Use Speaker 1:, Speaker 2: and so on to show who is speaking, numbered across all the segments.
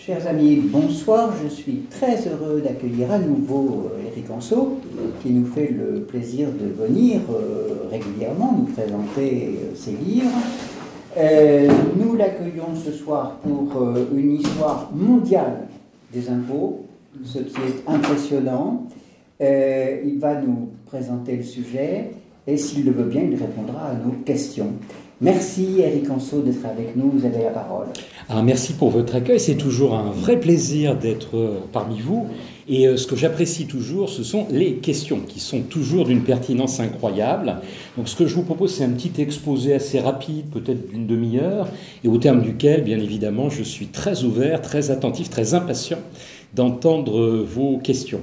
Speaker 1: Chers amis, bonsoir. Je suis très heureux d'accueillir à nouveau Éric Anseau, qui nous fait le plaisir de venir régulièrement nous présenter ses livres. Nous l'accueillons ce soir pour une histoire mondiale des impôts, ce qui est impressionnant. Il va nous présenter le sujet et s'il le veut bien, il répondra à nos questions. Merci Éric Anseau d'être avec nous, vous avez la parole.
Speaker 2: Alors, merci pour votre accueil, c'est toujours un vrai plaisir d'être parmi vous. Et ce que j'apprécie toujours, ce sont les questions qui sont toujours d'une pertinence incroyable. Donc ce que je vous propose, c'est un petit exposé assez rapide, peut-être d'une demi-heure, et au terme duquel, bien évidemment, je suis très ouvert, très attentif, très impatient d'entendre vos questions.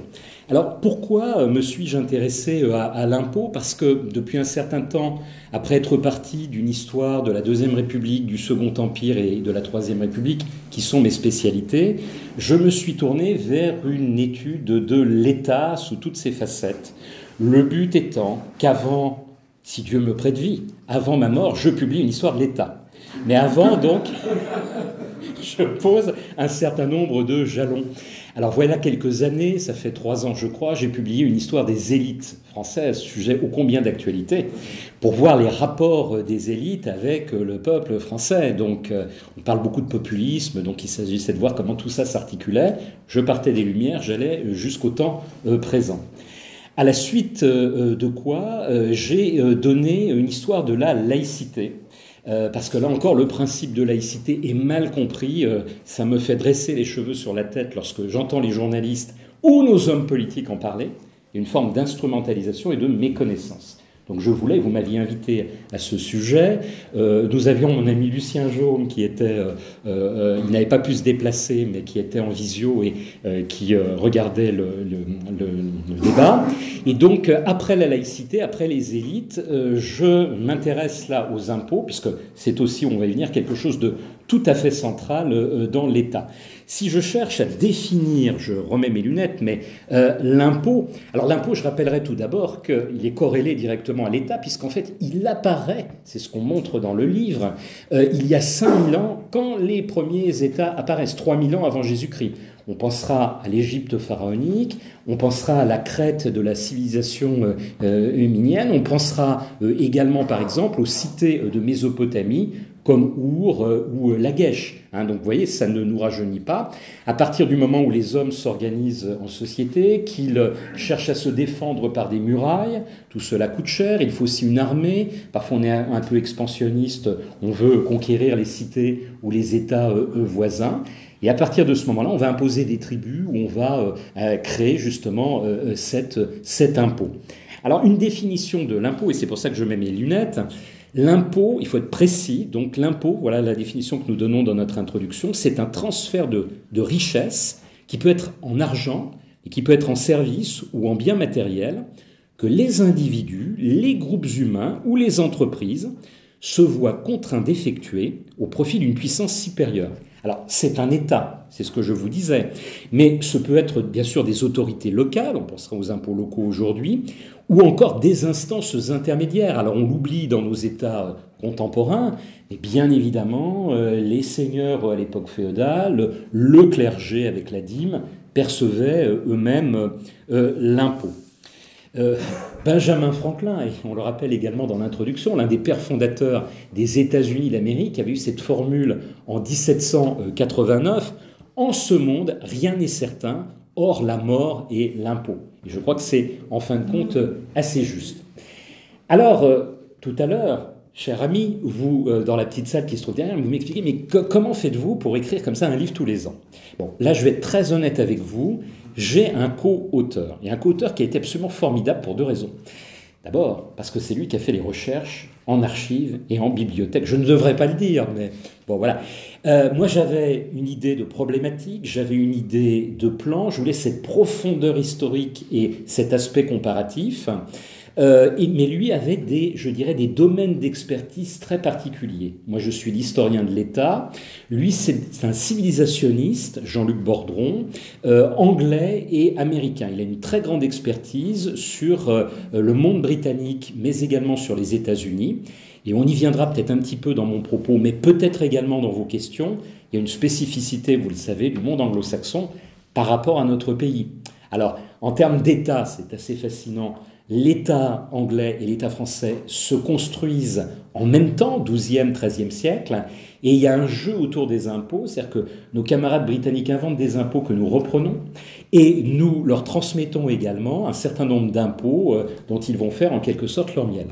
Speaker 2: Alors pourquoi me suis-je intéressé à l'impôt? Parce que depuis un certain temps, après être parti d'une histoire de la Deuxième République, du Second Empire et de la Troisième République, qui sont mes spécialités, je me suis tourné vers une étude de l'État sous toutes ses facettes. Le but étant qu'avant, si Dieu me prête vie, avant ma mort, je publie une histoire de l'État. Mais avant, donc, je pose un certain nombre de jalons. Alors voilà quelques années, ça fait 3 ans je crois, j'ai publié une histoire des élites françaises, sujet ô combien d'actualité, pour voir les rapports des élites avec le peuple français. Donc on parle beaucoup de populisme, donc il s'agissait de voir comment tout ça s'articulait. Je partais des Lumières, j'allais jusqu'au temps présent. À la suite de quoi, j'ai donné une histoire de la laïcité. Parce que là encore, le principe de laïcité est mal compris. Ça me fait dresser les cheveux sur la tête lorsque j'entends les journalistes ou nos hommes politiques en parler. Il y a une forme d'instrumentalisation et de méconnaissance. Donc je voulais, vous m'aviez invité à ce sujet. Nous avions mon ami Lucien Jaume qui était, il n'avait pas pu se déplacer, mais qui était en visio et qui regardait le débat. Et donc après la laïcité, après les élites, je m'intéresse là aux impôts, puisque c'est aussi, on va y venir, quelque chose de tout à fait central dans l'État. Si je cherche à définir, je remets mes lunettes, mais l'impôt, alors l'impôt, je rappellerai tout d'abord qu'il est corrélé directement à l'État, puisqu'en fait, il apparaît, c'est ce qu'on montre dans le livre, il y a 5000 ans, quand les premiers États apparaissent, 3000 ans avant Jésus-Christ. On pensera à l'Égypte pharaonique, on pensera à la Crète de la civilisation minienne, on pensera également, par exemple, aux cités de Mésopotamie, comme Our ou Lagash. Donc vous voyez, ça ne nous rajeunit pas. À partir du moment où les hommes s'organisent en société, qu'ils cherchent à se défendre par des murailles, tout cela coûte cher, il faut aussi une armée. Parfois on est un peu expansionniste, on veut conquérir les cités ou les États voisins. Et à partir de ce moment-là, on va imposer des tribus où on va créer justement cet impôt. Alors une définition de l'impôt, et c'est pour ça que je mets mes lunettes. L'impôt, il faut être précis, donc l'impôt, voilà la définition que nous donnons dans notre introduction, c'est un transfert de richesse qui peut être en argent et qui peut être en services ou en biens matériels que les individus, les groupes humains ou les entreprises se voient contraints d'effectuer au profit d'une puissance supérieure. Alors, c'est un État, c'est ce que je vous disais, mais ce peut être bien sûr des autorités locales, on pensera aux impôts locaux aujourd'hui, ou encore des instances intermédiaires. Alors, on l'oublie dans nos États contemporains, mais bien évidemment, les seigneurs à l'époque féodale, le clergé avec la dîme, percevaient eux-mêmes l'impôt. Benjamin Franklin, et on le rappelle également dans l'introduction, l'un des pères fondateurs des États-Unis d'Amérique, avait eu cette formule en 1789, « En ce monde, rien n'est certain, hors la mort et l'impôt ». Et je crois que c'est, en fin de compte, assez juste. Alors, tout à l'heure, cher ami, vous, dans la petite salle qui se trouve derrière, vous m'expliquez, mais comment faites-vous pour écrire comme ça un livre tous les ans? Bon, là, je vais être très honnête avec vous. J'ai un co-auteur, et un co-auteur qui a été absolument formidable pour 2 raisons. D'abord, parce que c'est lui qui a fait les recherches en archives et en bibliothèque. Je ne devrais pas le dire, mais bon, voilà. Moi, j'avais une idée de problématique, j'avais une idée de plan, je voulais cette profondeur historique et cet aspect comparatif. Mais lui avait des domaines d'expertise très particuliers. Moi, je suis l'historien de l'État. Lui, c'est un civilisationniste, Jean-Luc Bordron, anglais et américain. Il a une très grande expertise sur le monde britannique, mais également sur les États-Unis. Et on y viendra peut-être un petit peu dans mon propos, mais peut-être également dans vos questions. il y a une spécificité, vous le savez, du monde anglo-saxon par rapport à notre pays. Alors, en termes d'État, c'est assez fascinant. L'État anglais et l'État français se construisent en même temps, 12e, 13e siècle, et il y a un jeu autour des impôts, c'est-à-dire que nos camarades britanniques inventent des impôts que nous reprenons, et nous leur transmettons également un certain nombre d'impôts dont ils vont faire en quelque sorte leur miel.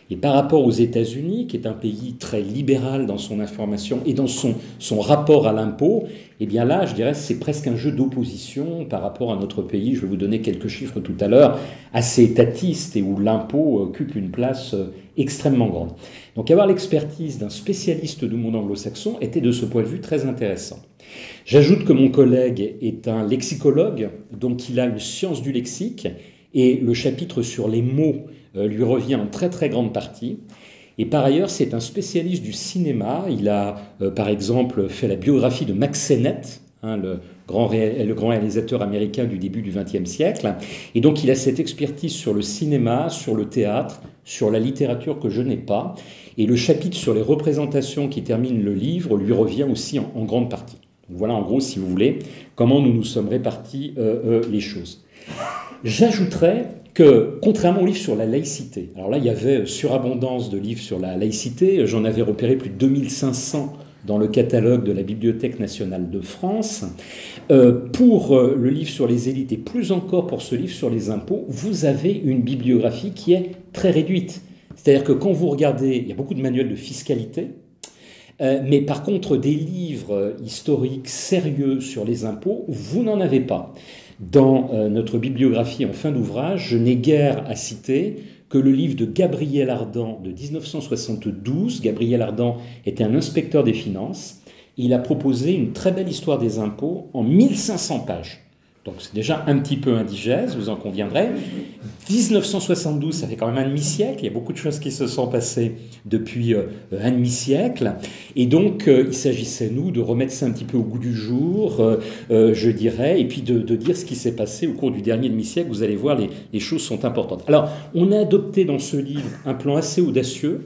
Speaker 2: Et par rapport aux États-Unis, qui est un pays très libéral dans son information et dans son rapport à l'impôt, eh bien là, je dirais, c'est presque un jeu d'opposition par rapport à notre pays. Je vais vous donner quelques chiffres tout à l'heure, assez étatistes et où l'impôt occupe une place extrêmement grande. Donc avoir l'expertise d'un spécialiste du monde anglo-saxon était de ce point de vue très intéressant. J'ajoute que mon collègue est un lexicologue, donc il a une science du lexique, et le chapitre sur les mots lui revient en très très grande partie. Et par ailleurs, c'est un spécialiste du cinéma. Il a par exemple fait la biographie de Mack Sennett, le grand réalisateur américain du début du XXe siècle. Et donc il a cette expertise sur le cinéma, sur le théâtre, sur la littérature que je n'ai pas. Et le chapitre sur les représentations qui termine le livre lui revient aussi en grande partie. Donc voilà en gros, si vous voulez, comment nous nous sommes répartis les choses. J'ajouterais que, contrairement au livre sur la laïcité, alors là, il y avait surabondance de livres sur la laïcité, j'en avais repéré plus de 2500 dans le catalogue de la Bibliothèque nationale de France. Pour le livre sur les élites et plus encore pour ce livre sur les impôts, vous avez une bibliographie qui est très réduite. C'est-à-dire que quand vous regardez, il y a beaucoup de manuels de fiscalité, mais par contre, des livres historiques sérieux sur les impôts, vous n'en avez pas. Dans notre bibliographie en fin d'ouvrage, je n'ai guère à citer que le livre de Gabriel Ardan de 1972. Gabriel Ardan était un inspecteur des finances. Il a proposé une très belle histoire des impôts en 1500 pages. Donc c'est déjà un petit peu indigeste, vous en conviendrez. 1972, ça fait quand même un demi-siècle. Il y a beaucoup de choses qui se sont passées depuis un demi-siècle. Et donc, il s'agissait, nous, de remettre ça un petit peu au goût du jour, je dirais, et puis de dire ce qui s'est passé au cours du dernier demi-siècle. Vous allez voir, les choses sont importantes. Alors, on a adopté dans ce livre un plan assez audacieux,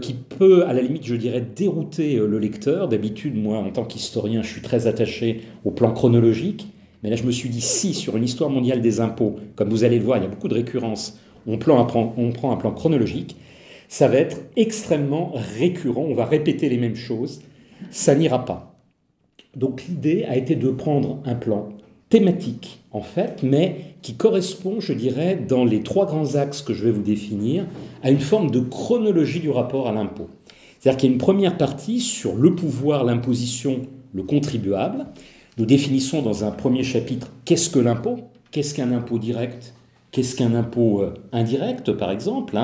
Speaker 2: qui peut, à la limite, je dirais, dérouter le lecteur. D'habitude, moi, en tant qu'historien, je suis très attaché au plan chronologique. Mais là, je me suis dit, si sur une histoire mondiale des impôts, comme vous allez le voir, il y a beaucoup de récurrences, on prend un plan chronologique, ça va être extrêmement récurrent, on va répéter les mêmes choses, ça n'ira pas. Donc l'idée a été de prendre un plan thématique, en fait, mais qui correspond, je dirais, dans les trois grands axes que je vais vous définir, à une forme de chronologie du rapport à l'impôt. C'est-à-dire qu'il y a une première partie sur le pouvoir, l'imposition, le contribuable. Nous définissons dans un premier chapitre qu'est-ce que l'impôt, qu'est-ce qu'un impôt direct, qu'est-ce qu'un impôt indirect, par exemple,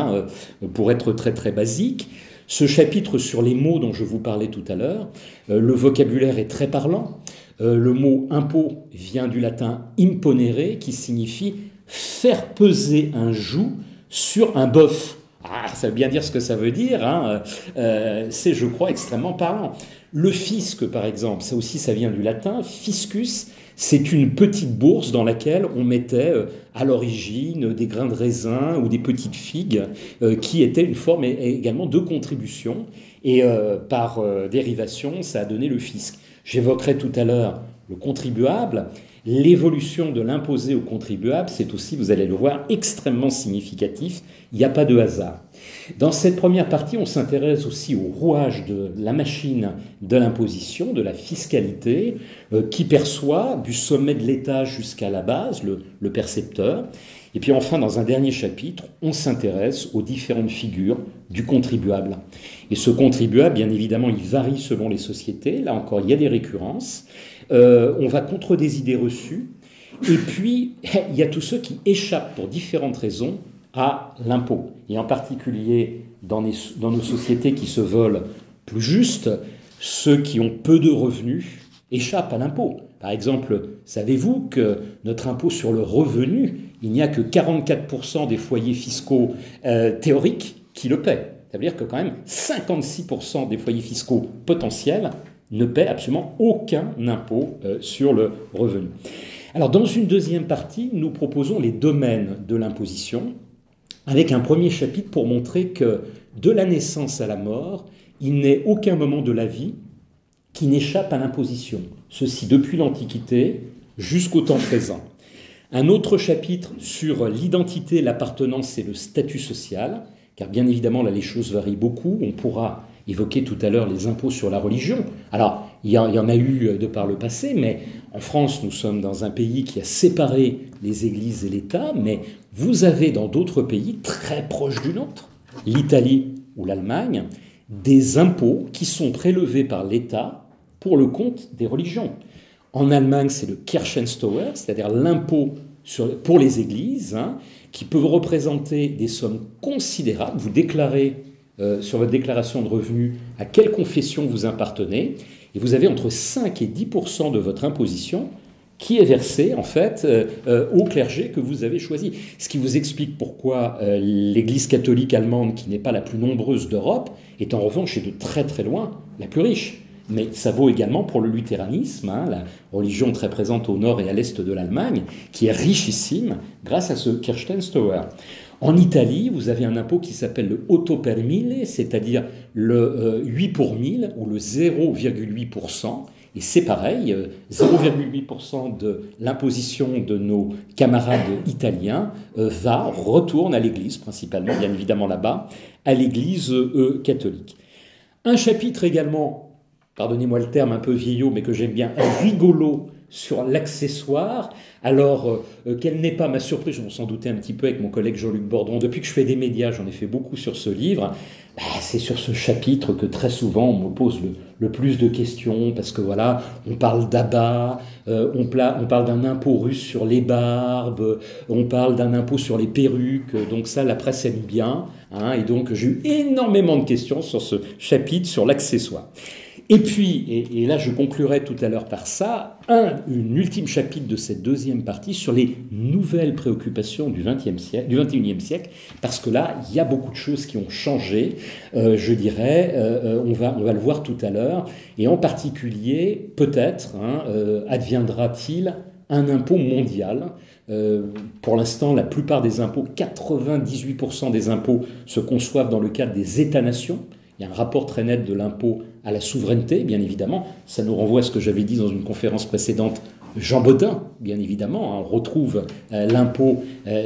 Speaker 2: pour être très très basique. Ce chapitre sur les mots dont je vous parlais tout à l'heure, le vocabulaire est très parlant. Le mot impôt vient du latin imponere, qui signifie faire peser un joug sur un bœuf. Ah, ça veut bien dire ce que ça veut dire, c'est, je crois, extrêmement parlant. Le fisc, par exemple, ça aussi, ça vient du latin. Fiscus, c'est une petite bourse dans laquelle on mettait à l'origine des grains de raisin ou des petites figues qui étaient une forme également de contribution. Et par dérivation, ça a donné le fisc. J'évoquerai tout à l'heure le contribuable. L'évolution de l'imposé au contribuable, c'est aussi, vous allez le voir, extrêmement significatif. Il n'y a pas de hasard. Dans cette première partie, on s'intéresse aussi au rouage de la machine de l'imposition, de la fiscalité, qui perçoit du sommet de l'État jusqu'à la base, le percepteur. Et puis enfin, dans un dernier chapitre, on s'intéresse aux différentes figures du contribuable. Et ce contribuable, bien évidemment, il varie selon les sociétés. Là encore, il y a des récurrences. On va contre des idées reçues. Et puis, il y a tous ceux qui échappent pour différentes raisons à l'impôt. Et en particulier, dans nos sociétés qui se veulent plus justes, ceux qui ont peu de revenus échappent à l'impôt. Par exemple, savez-vous que notre impôt sur le revenu, il n'y a que 44% des foyers fiscaux théoriques qui le paient. Ça veut dire que quand même 56% des foyers fiscaux potentiels ne paient absolument aucun impôt sur le revenu. Alors, dans une deuxième partie, nous proposons les domaines de l'imposition, avec un premier chapitre pour montrer que de la naissance à la mort, il n'est aucun moment de la vie qui n'échappent à l'imposition, ceci depuis l'Antiquité jusqu'au temps présent. Un autre chapitre sur l'identité, l'appartenance et le statut social, car bien évidemment là les choses varient beaucoup, on pourra évoquer tout à l'heure les impôts sur la religion. Alors, il y en a eu de par le passé, mais en France, nous sommes dans un pays qui a séparé les églises et l'État, mais vous avez dans d'autres pays très proches du nôtre, l'Italie ou l'Allemagne, des impôts qui sont prélevés par l'État pour le compte des religions. En Allemagne, c'est le Kirchensteuer, c'est-à-dire l'impôt pour les églises, qui peut représenter des sommes considérables. Vous déclarez sur votre déclaration de revenus à quelle confession vous appartenez, et vous avez entre 5 et 10% de votre imposition qui est versée en fait au clergé que vous avez choisi. Ce qui vous explique pourquoi l'Église catholique allemande, qui n'est pas la plus nombreuse d'Europe, est en revanche et de très très loin la plus riche. Mais ça vaut également pour le luthéranisme, la religion très présente au nord et à l'est de l'Allemagne, qui est richissime grâce à ce Kirchensteuer. En Italie, vous avez un impôt qui s'appelle le otto per mille, c'est-à-dire le 8 pour 1000 ou le 0,8%. Et c'est pareil, 0,8% de l'imposition de nos camarades italiens retourne à l'Église, principalement, bien évidemment là-bas, à l'Église catholique. Un chapitre également, pardonnez-moi le terme un peu vieillot, mais que j'aime bien, rigolo, sur l'accessoire. Alors, quelle n'est pas ma surprise, je m'en s'en doutais un petit peu avec mon collègue Jean-Luc Bordron, depuis que je fais des médias, j'en ai fait beaucoup sur ce livre, c'est sur ce chapitre que très souvent on me pose le plus de questions, parce que voilà, on parle d'abat, on parle d'un impôt russe sur les barbes, on parle d'un impôt sur les perruques, donc ça la presse aime bien, et donc j'ai eu énormément de questions sur ce chapitre sur l'accessoire. Et puis, et là je conclurai tout à l'heure par ça, une ultime chapitre de cette deuxième partie sur les nouvelles préoccupations du XXIe siècle, parce que là, il y a beaucoup de choses qui ont changé, je dirais, on va le voir tout à l'heure, et en particulier, peut-être, adviendra-t-il un impôt mondial. Pour l'instant, la plupart des impôts, 98% des impôts se conçoivent dans le cadre des États-nations. Il y a un rapport très net de l'impôt à la souveraineté, bien évidemment. Ça nous renvoie à ce que j'avais dit dans une conférence précédente, Jean Bodin, bien évidemment. On retrouve l'impôt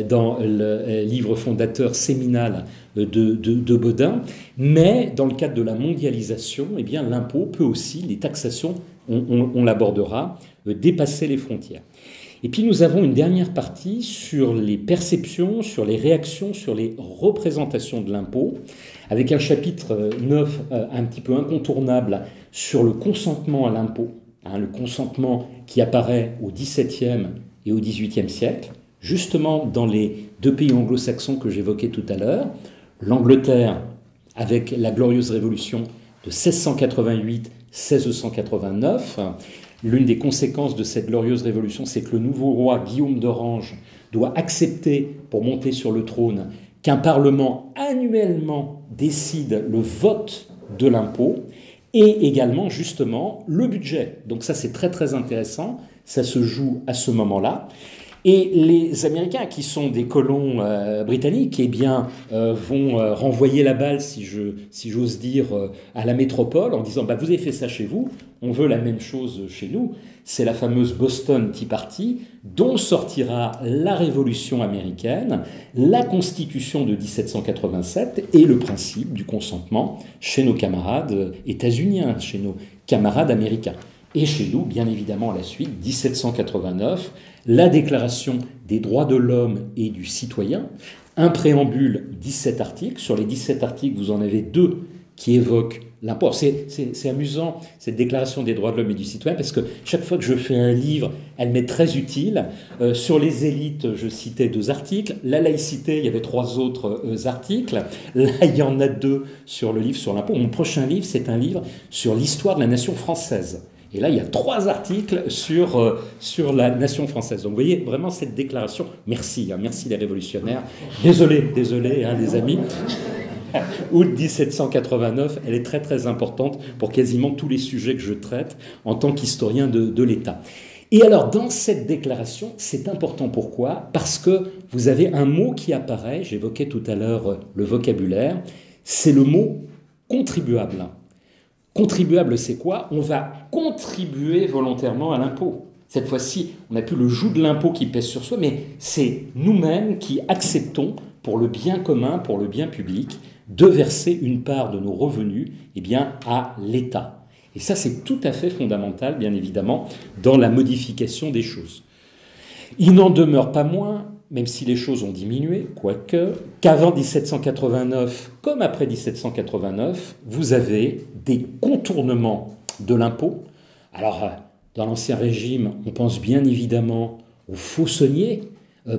Speaker 2: dans le livre fondateur séminal de Bodin. Mais dans le cadre de la mondialisation, eh bien, l'impôt peut aussi, les taxations, on l'abordera, dépasser les frontières. Et puis nous avons une dernière partie sur les perceptions, sur les réactions, sur les représentations de l'impôt, avec un chapitre 9 un petit peu incontournable sur le consentement à l'impôt, le consentement qui apparaît au XVIIe et au XVIIIe siècle, justement dans les deux pays anglo-saxons que j'évoquais tout à l'heure, l'Angleterre avec la Glorieuse Révolution de 1688-1689. L'une des conséquences de cette glorieuse révolution, c'est que le nouveau roi Guillaume d'Orange doit accepter, pour monter sur le trône, qu'un parlement annuellement décide le vote de l'impôt et également, justement, le budget. Donc ça, c'est très très intéressant, ça se joue à ce moment-là. Et les Américains, qui sont des colons britanniques, eh bien, vont renvoyer la balle, si j'ose dire, à la métropole, en disant vous avez fait ça chez vous, on veut la même chose chez nous. C'est la fameuse Boston Tea Party, dont sortira la Révolution américaine, la Constitution de 1787 et le principe du consentement chez nos camarades états-uniens, chez nos camarades américains. Et chez nous, bien évidemment, à la suite, 1789, la Déclaration des droits de l'homme et du citoyen, un préambule, 17 articles. Sur les 17 articles, vous en avez 2 qui évoquent l'impôt. C'est amusant, cette Déclaration des droits de l'homme et du citoyen, parce que chaque fois que je fais un livre, elle m'est très utile. Sur les élites, je citais 2 articles. La laïcité, il y avait 3 autres articles. Là, il y en a 2 sur le livre sur l'impôt. Mon prochain livre, c'est un livre sur l'histoire de la nation française. Et là, il y a 3 articles sur la nation française. Donc, vous voyez, vraiment, cette déclaration, merci les révolutionnaires. Désolé, les amis. Août 1789, elle est très, très importante pour quasiment tous les sujets que je traite en tant qu'historien de l'État. Et alors, dans cette déclaration, c'est important. Pourquoi ? Parce que vous avez un mot qui apparaît, j'évoquais tout à l'heure le vocabulaire, c'est le mot « contribuable ». Contribuable, c'est quoi? On va contribuer volontairement à l'impôt. Cette fois-ci, on n'a plus le joug de l'impôt qui pèse sur soi, mais c'est nous-mêmes qui acceptons, pour le bien commun, pour le bien public, de verser une part de nos revenus à l'État. Et ça, c'est tout à fait fondamental, bien évidemment, dans la modification des choses. Il n'en demeure pas moins, même si les choses ont diminué, quoique, qu'avant 1789, comme après 1789, vous avez des contournements de l'impôt. Alors, dans l'Ancien Régime, on pense bien évidemment aux fauçonniers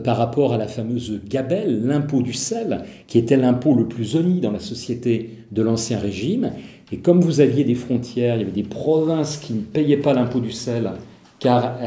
Speaker 2: par rapport à la fameuse gabelle, l'impôt du sel, qui était l'impôt le plus honni dans la société de l'Ancien Régime. Et comme vous aviez des frontières, il y avait des provinces qui ne payaient pas l'impôt du sel, car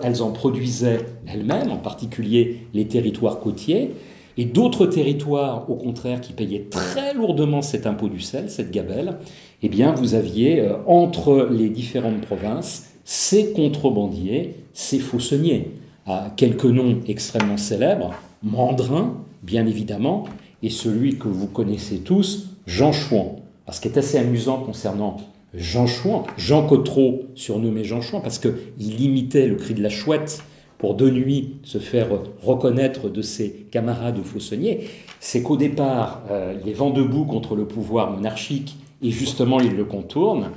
Speaker 2: elles en produisaient elles-mêmes, en particulier les territoires côtiers, et d'autres territoires, au contraire, qui payaient très lourdement cet impôt du sel, cette gabelle, eh bien, vous aviez entre les différentes provinces ces contrebandiers, ces fauçonniers, à quelques noms extrêmement célèbres, Mandrin, bien évidemment, et celui que vous connaissez tous, Jean Chouan. Alors, ce qui est assez amusant concernant Jean Chouan, Jean Cottereau, surnommé Jean Chouan, parce qu'il imitait le cri de la chouette pour de nuit se faire reconnaître de ses camarades fauçonniers, c'est qu'au départ, il est vent debout contre le pouvoir monarchique, et justement, il le contourne.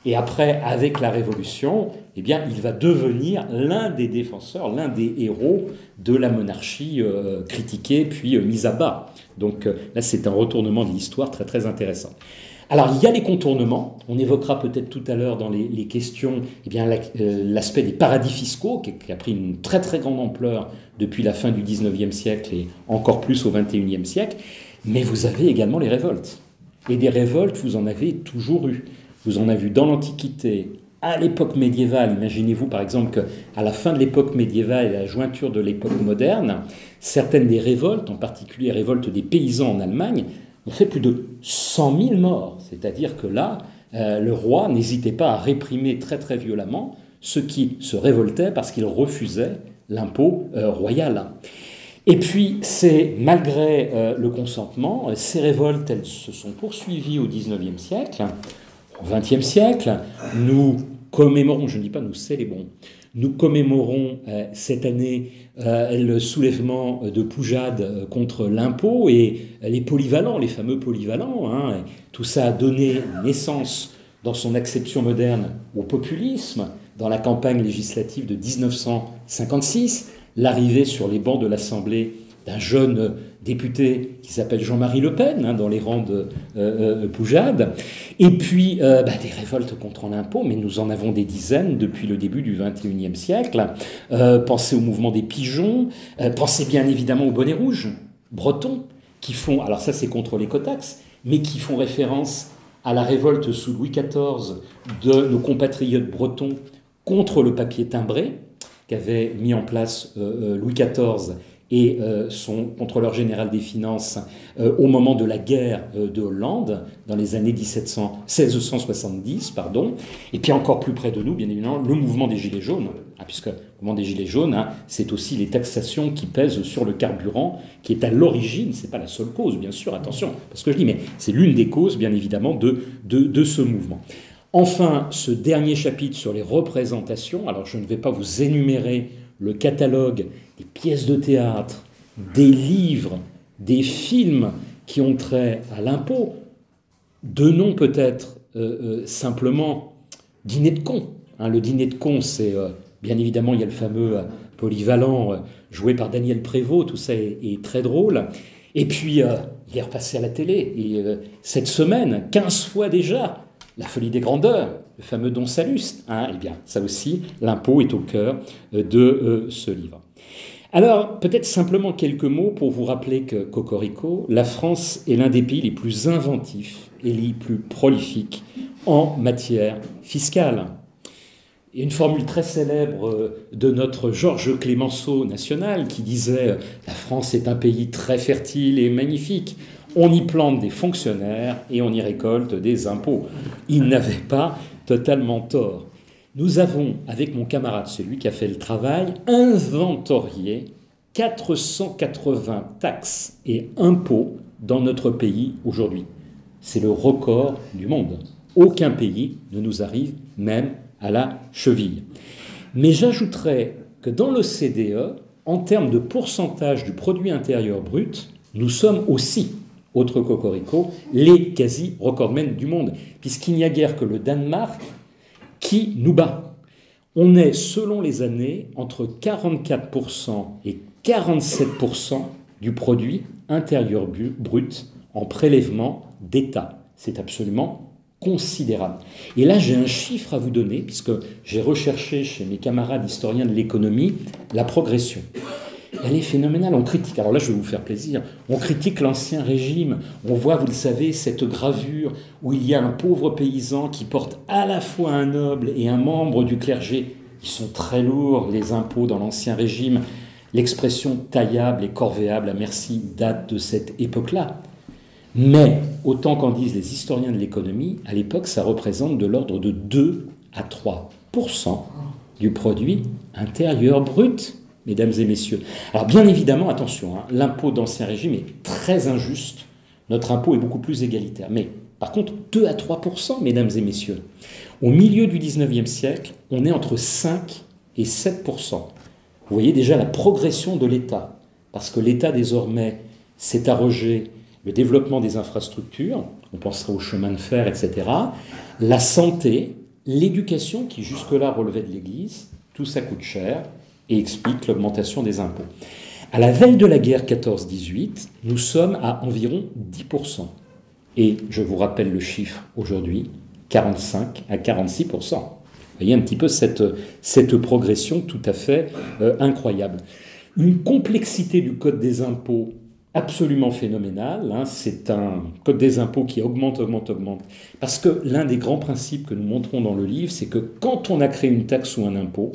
Speaker 2: Et après, avec la Révolution, eh bien, il va devenir l'un des défenseurs, l'un des héros de la monarchie critiquée puis mise à bas. Donc là, c'est un retournement de l'histoire très très intéressant. Alors, il y a les contournements. On évoquera peut-être tout à l'heure dans les questions l'aspect des paradis fiscaux qui a pris une très très grande ampleur depuis la fin du 19e siècle et encore plus au 21e siècle. Mais vous avez également les révoltes. Et des révoltes, vous en avez toujours eu. Vous en avez vu dans l'Antiquité, à l'époque médiévale. Imaginez-vous par exemple qu'à la fin de l'époque médiévale et à la jointure de l'époque moderne, certaines des révoltes, en particulier les révoltes des paysans en Allemagne, ont fait plus de 100 000 morts. C'est-à-dire que là, le roi n'hésitait pas à réprimer très très violemment ceux qui se révoltaient parce qu'ils refusaient l'impôt royal. Et puis, c'est malgré le consentement, ces révoltes, elles se sont poursuivies au XIXe siècle. Au XXe siècle, nous commémorons, je ne dis pas nous célébrons, nous commémorons cette année le soulèvement de Poujade contre l'impôt et les polyvalents, les fameux polyvalents. Tout ça a donné naissance, dans son acception moderne, au populisme, dans la campagne législative de 1956, l'arrivée sur les bancs de l'Assemblée d'un jeune député qui s'appelle Jean-Marie Le Pen, dans les rangs de Poujade, et puis des révoltes contre l'impôt, mais nous en avons des dizaines depuis le début du XXIe siècle. Pensez au mouvement des pigeons, pensez bien évidemment aux bonnets rouges bretons, qui font, alors ça c'est contre l'écotaxe, mais qui font référence à la révolte sous Louis XIV de nos compatriotes bretons contre le papier timbré, qu'avait mis en place Louis XIV et son contrôleur général des finances au moment de la guerre de Hollande, dans les années 1670, et puis encore plus près de nous, bien évidemment, le mouvement des Gilets jaunes, puisque le mouvement des Gilets jaunes, c'est aussi les taxations qui pèsent sur le carburant, qui est à l'origine, c'est pas la seule cause, bien sûr, attention, parce que je dis, mais c'est l'une des causes, bien évidemment, de ce mouvement. Enfin, ce dernier chapitre sur les représentations, alors je ne vais pas vous énumérer le catalogue des pièces de théâtre, des livres, des films qui ont trait à l'impôt. Deux noms peut-être simplement Dîner de cons. Le Dîner de cons, c'est bien évidemment, il y a le fameux polyvalent joué par Daniel Prévost, tout ça est très drôle. Et puis, il est repassé à la télé. Et cette semaine, 15 fois déjà, La folie des grandeurs, le fameux Don Salluste. Eh bien, ça aussi, l'impôt est au cœur de ce livre. Alors, peut-être simplement quelques mots pour vous rappeler que, Cocorico, la France est l'un des pays les plus inventifs et les plus prolifiques en matière fiscale. Il y a une formule très célèbre de notre Georges Clémenceau national qui disait « La France est un pays très fertile et magnifique. On y plante des fonctionnaires et on y récolte des impôts. » Il n'avait pas totalement tort. Nous avons, avec mon camarade, celui qui a fait le travail, inventorié 480 taxes et impôts dans notre pays aujourd'hui. C'est le record du monde. Aucun pays ne nous arrive même à la cheville. Mais j'ajouterais que dans l'OCDE, en termes de pourcentage du produit intérieur brut, nous sommes aussi, autre cocorico, les quasi-recordmen du monde, puisqu'il n'y a guère que le Danemark qui nous bat. On est, selon les années, entre 44% et 47% du produit intérieur brut en prélèvement d'État. C'est absolument considérable. Et là, j'ai un chiffre à vous donner, puisque j'ai recherché chez mes camarades historiens de l'économie la progression. Elle est phénoménale. On critique, alors là je vais vous faire plaisir, on critique l'Ancien Régime. On voit, vous le savez, cette gravure où il y a un pauvre paysan qui porte à la fois un noble et un membre du clergé. Ils sont très lourds, les impôts dans l'Ancien Régime. L'expression taillable et corvéable à merci date de cette époque-là. Mais, autant qu'en disent les historiens de l'économie, à l'époque, ça représente de l'ordre de 2 à 3% du produit intérieur brut, mesdames et messieurs. Alors, bien évidemment, attention, l'impôt d'Ancien Régime est très injuste. Notre impôt est beaucoup plus égalitaire. Mais, par contre, 2 à 3%, mesdames et messieurs. Au milieu du 19e siècle, on est entre 5 et 7%. Vous voyez déjà la progression de l'État. Parce que l'État, désormais, s'est arrogé le développement des infrastructures, on penserait aux chemins de fer, etc., la santé, l'éducation, qui jusque-là relevait de l'Église, tout ça coûte cher et explique l'augmentation des impôts. À la veille de la guerre 14-18, nous sommes à environ 10%. Et je vous rappelle le chiffre aujourd'hui, 45 à 46%. Vous voyez un petit peu cette progression tout à fait incroyable. Une complexité du code des impôts absolument phénoménal. C'est un code des impôts qui augmente. Parce que l'un des grands principes que nous montrons dans le livre, c'est que quand on a créé une taxe ou un impôt,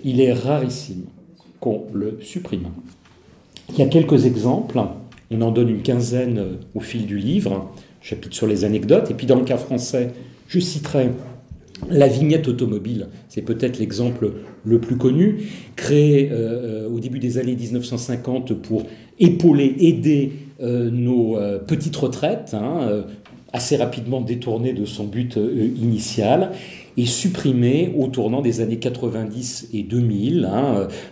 Speaker 2: il est rarissime qu'on le supprime. Il y a quelques exemples, on en donne une quinzaine au fil du livre, chapitre sur les anecdotes, et puis dans le cas français, je citerai la vignette automobile, c'est peut-être l'exemple le plus connu, créé au début des années 1950 pour aider nos petites retraites, assez rapidement détourné de son but initial, et supprimé au tournant des années 90 et 2000.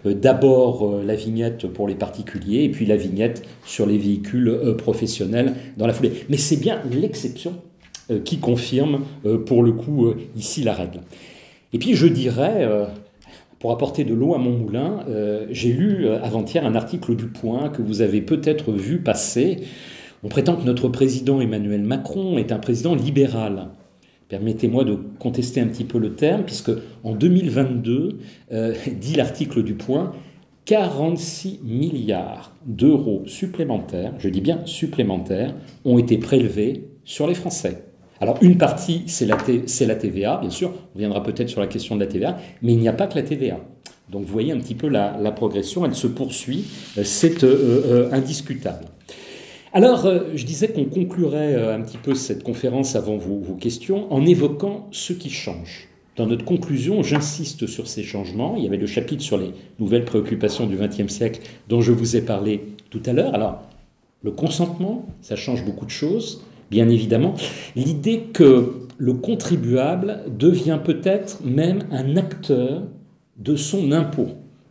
Speaker 2: D'abord la vignette pour les particuliers, et puis la vignette sur les véhicules professionnels dans la foulée. Mais c'est bien l'exception qui confirme pour le coup ici la règle. Et puis je dirais, pour apporter de l'eau à mon moulin, j'ai lu avant-hier un article du Point que vous avez peut-être vu passer. On prétend que notre président Emmanuel Macron est un président libéral. Permettez-moi de contester un petit peu le terme, puisque en 2022, dit l'article du Point, 46 milliards d'euros supplémentaires, je dis bien supplémentaires, ont été prélevés sur les Français. Alors une partie, c'est la TVA, bien sûr, on reviendra peut-être sur la question de la TVA, mais il n'y a pas que la TVA. Donc vous voyez un petit peu la progression, elle se poursuit, c'est indiscutable. Alors, je disais qu'on conclurait un petit peu cette conférence avant vos questions en évoquant ce qui change. Dans notre conclusion, j'insiste sur ces changements. Il y avait le chapitre sur les nouvelles préoccupations du XXe siècle dont je vous ai parlé tout à l'heure. Alors, le consentement, ça change beaucoup de choses, bien évidemment. L'idée que le contribuable devient peut-être même un acteur de son impôt.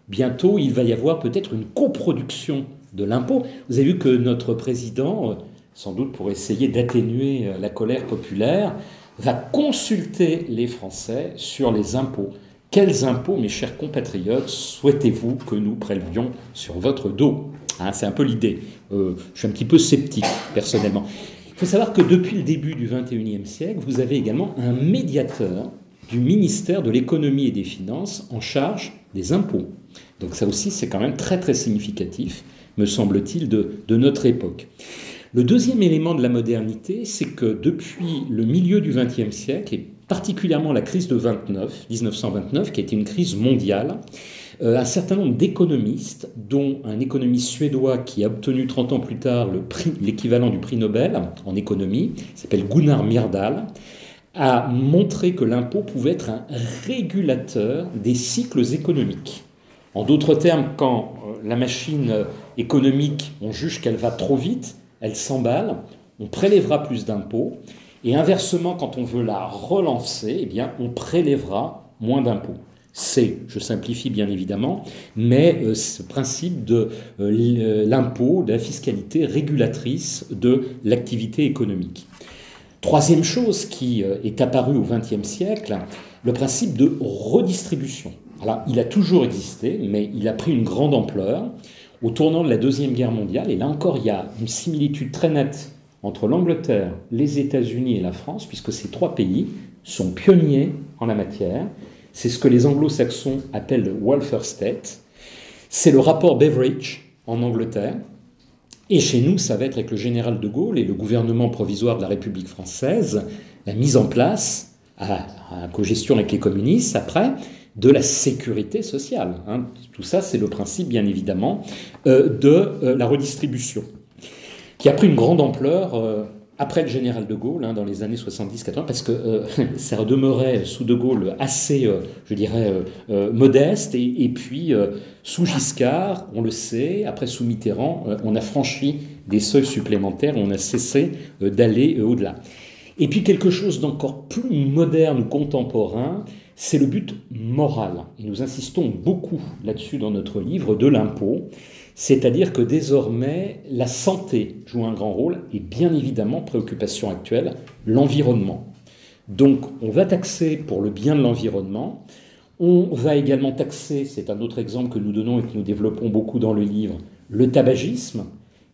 Speaker 2: Bientôt, il va y avoir peut-être une coproduction de l'impôt. Vous avez vu que notre président, sans doute pour essayer d'atténuer la colère populaire, va consulter les Français sur les impôts. Quels impôts, mes chers compatriotes, souhaitez-vous que nous prélevions sur votre dos ? C'est un peu l'idée. Je suis un petit peu sceptique, personnellement. Il faut savoir que depuis le début du XXIe siècle, vous avez également un médiateur du ministère de l'économie et des finances en charge des impôts. Donc ça aussi, c'est quand même très très significatif, me semble-t-il, de notre époque. Le deuxième élément de la modernité, c'est que depuis le milieu du XXe siècle, et particulièrement la crise de 1929, qui a été une crise mondiale, un certain nombre d'économistes, dont un économiste suédois qui a obtenu 30 ans plus tard l'équivalent du prix Nobel en économie, qui s'appelle Gunnar Myrdal, a montré que l'impôt pouvait être un régulateur des cycles économiques. En d'autres termes, quand la machine économique, on juge qu'elle va trop vite, elle s'emballe, on prélèvera plus d'impôts, Et inversement, quand on veut la relancer, eh bien, on prélèvera moins d'impôts. C'est, je simplifie bien évidemment, mais ce principe de l'impôt, de la fiscalité régulatrice de l'activité économique. Troisième chose qui est apparue au XXe siècle, le principe de redistribution. Alors, il a toujours existé, mais il a pris une grande ampleur au tournant de la Deuxième Guerre mondiale. Et là encore, il y a une similitude très nette entre l'Angleterre, les États-Unis et la France, puisque ces trois pays sont pionniers en la matière. C'est ce que les anglo-saxons appellent le welfare state. C'est le rapport Beveridge en Angleterre. Et chez nous, ça va être avec le général de Gaulle et le gouvernement provisoire de la République française, la mise en place, à cogestion avec les communistes après, de la sécurité sociale. Hein. Tout ça, c'est le principe, bien évidemment, de la redistribution, qui a pris une grande ampleur après le général de Gaulle, hein, dans les années 70-80, parce que ça demeurait sous de Gaulle assez, je dirais, modeste, et puis sous Giscard, on le sait, après sous Mitterrand, on a franchi des seuils supplémentaires, on a cessé d'aller au-delà. Et puis quelque chose d'encore plus moderne ou contemporain, c'est le but moral. Et nous insistons beaucoup là-dessus dans notre livre de l'impôt, c'est-à-dire que désormais, la santé joue un grand rôle et bien évidemment, préoccupation actuelle, l'environnement. Donc, on va taxer pour le bien de l'environnement. On va également taxer, c'est un autre exemple que nous donnons et que nous développons beaucoup dans le livre, le tabagisme.